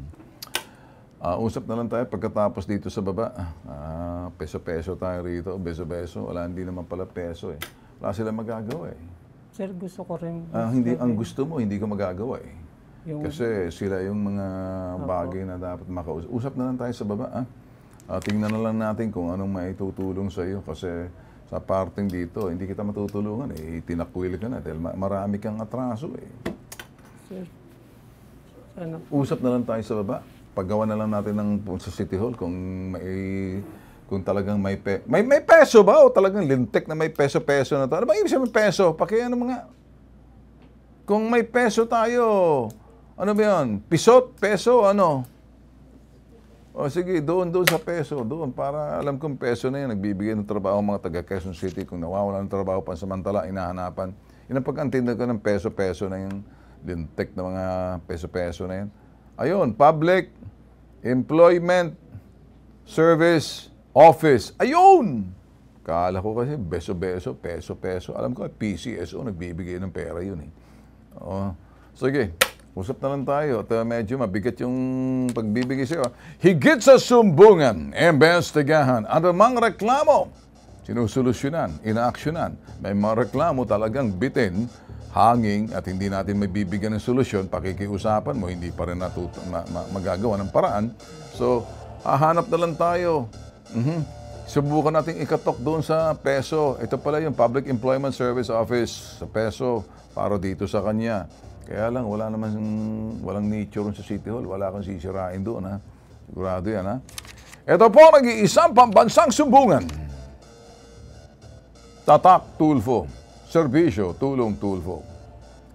Usap na lang tayo pagkatapos dito sa baba. Peso-peso tayo rito, beso-beso. Wala, hindi naman pala peso eh. Wala sila magagawa eh. Sir, gusto ko rin. Hindi, ang gusto mo, hindi ko magagawa eh. Kasi sila yung mga bagay na dapat makausap. Usap na lang tayo sa baba. Tingnan na lang natin kung anong maitutulong sa iyo. Kasi sa parting dito, hindi kita matutulungan eh. Tinakwil ka na dahil marami kang atraso eh. Sir, sana. Usap na lang tayo sa baba. Paggawa na lang natin sa City Hall kung talagang may peso ba o talagang lintik na may peso-peso na to. Ano ba ibig sabihin peso? Pakiano mga kung may peso tayo, ano ba yan? Pisot, peso, ano? O sige, doon sa peso, doon para alam kong peso na yan, nagbibigay ng trabaho ang mga taga Quezon City. Kung nawawala ng trabaho pansamantala, inahanapan. Yun ang pag-antinda ko ng peso-peso na yung lintik na mga peso-peso na yan. Ayun, Public Employment Service Office. Ayun! Kala ko kasi beso-beso, peso-peso. Alam ko, PCSO, nagbibigay ng pera yun eh. Sige, usap na lang tayo. At medyo mabigat yung pagbibigay sa'yo. Higit sa sumbungan, imbestigahan, anumang reklamo, sinusolusyonan, inaaksyonan. May mga reklamo talagang bitin, hanging at hindi natin may bibigyan ng solusyon, pakikiusapan mo, hindi pa rin magagawa ng paraan. So, hahanap na lang tayo. Subukan natin ikatok doon sa peso. Ito pala yung Public Employment Service Office sa peso para dito sa kanya. Kaya lang, walang nature sa City Hall. Wala kang sisirain doon, ha? Sigurado yan, ha? Ito po, nag-iisang pambansang sumbungan. Tatak Tulfo. Serbisyo, tulong Tulfo.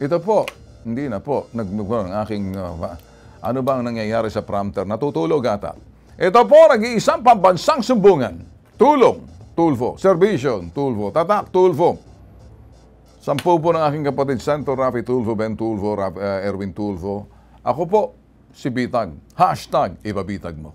Ito po, hindi na po, ang aking, ano bang nangyayari sa prompter? Natutulog ata. Ito po, nag-iisang pambansang sumbungan. Tulong Tulfo. Serbisyo, Tulfo. Tatak Tulfo. 10 po ng aking kapatid, Santo Rafi Tulfo, Ben Tulfo, Erwin Tulfo. Ako po, si Bitag. #ibabitag mo.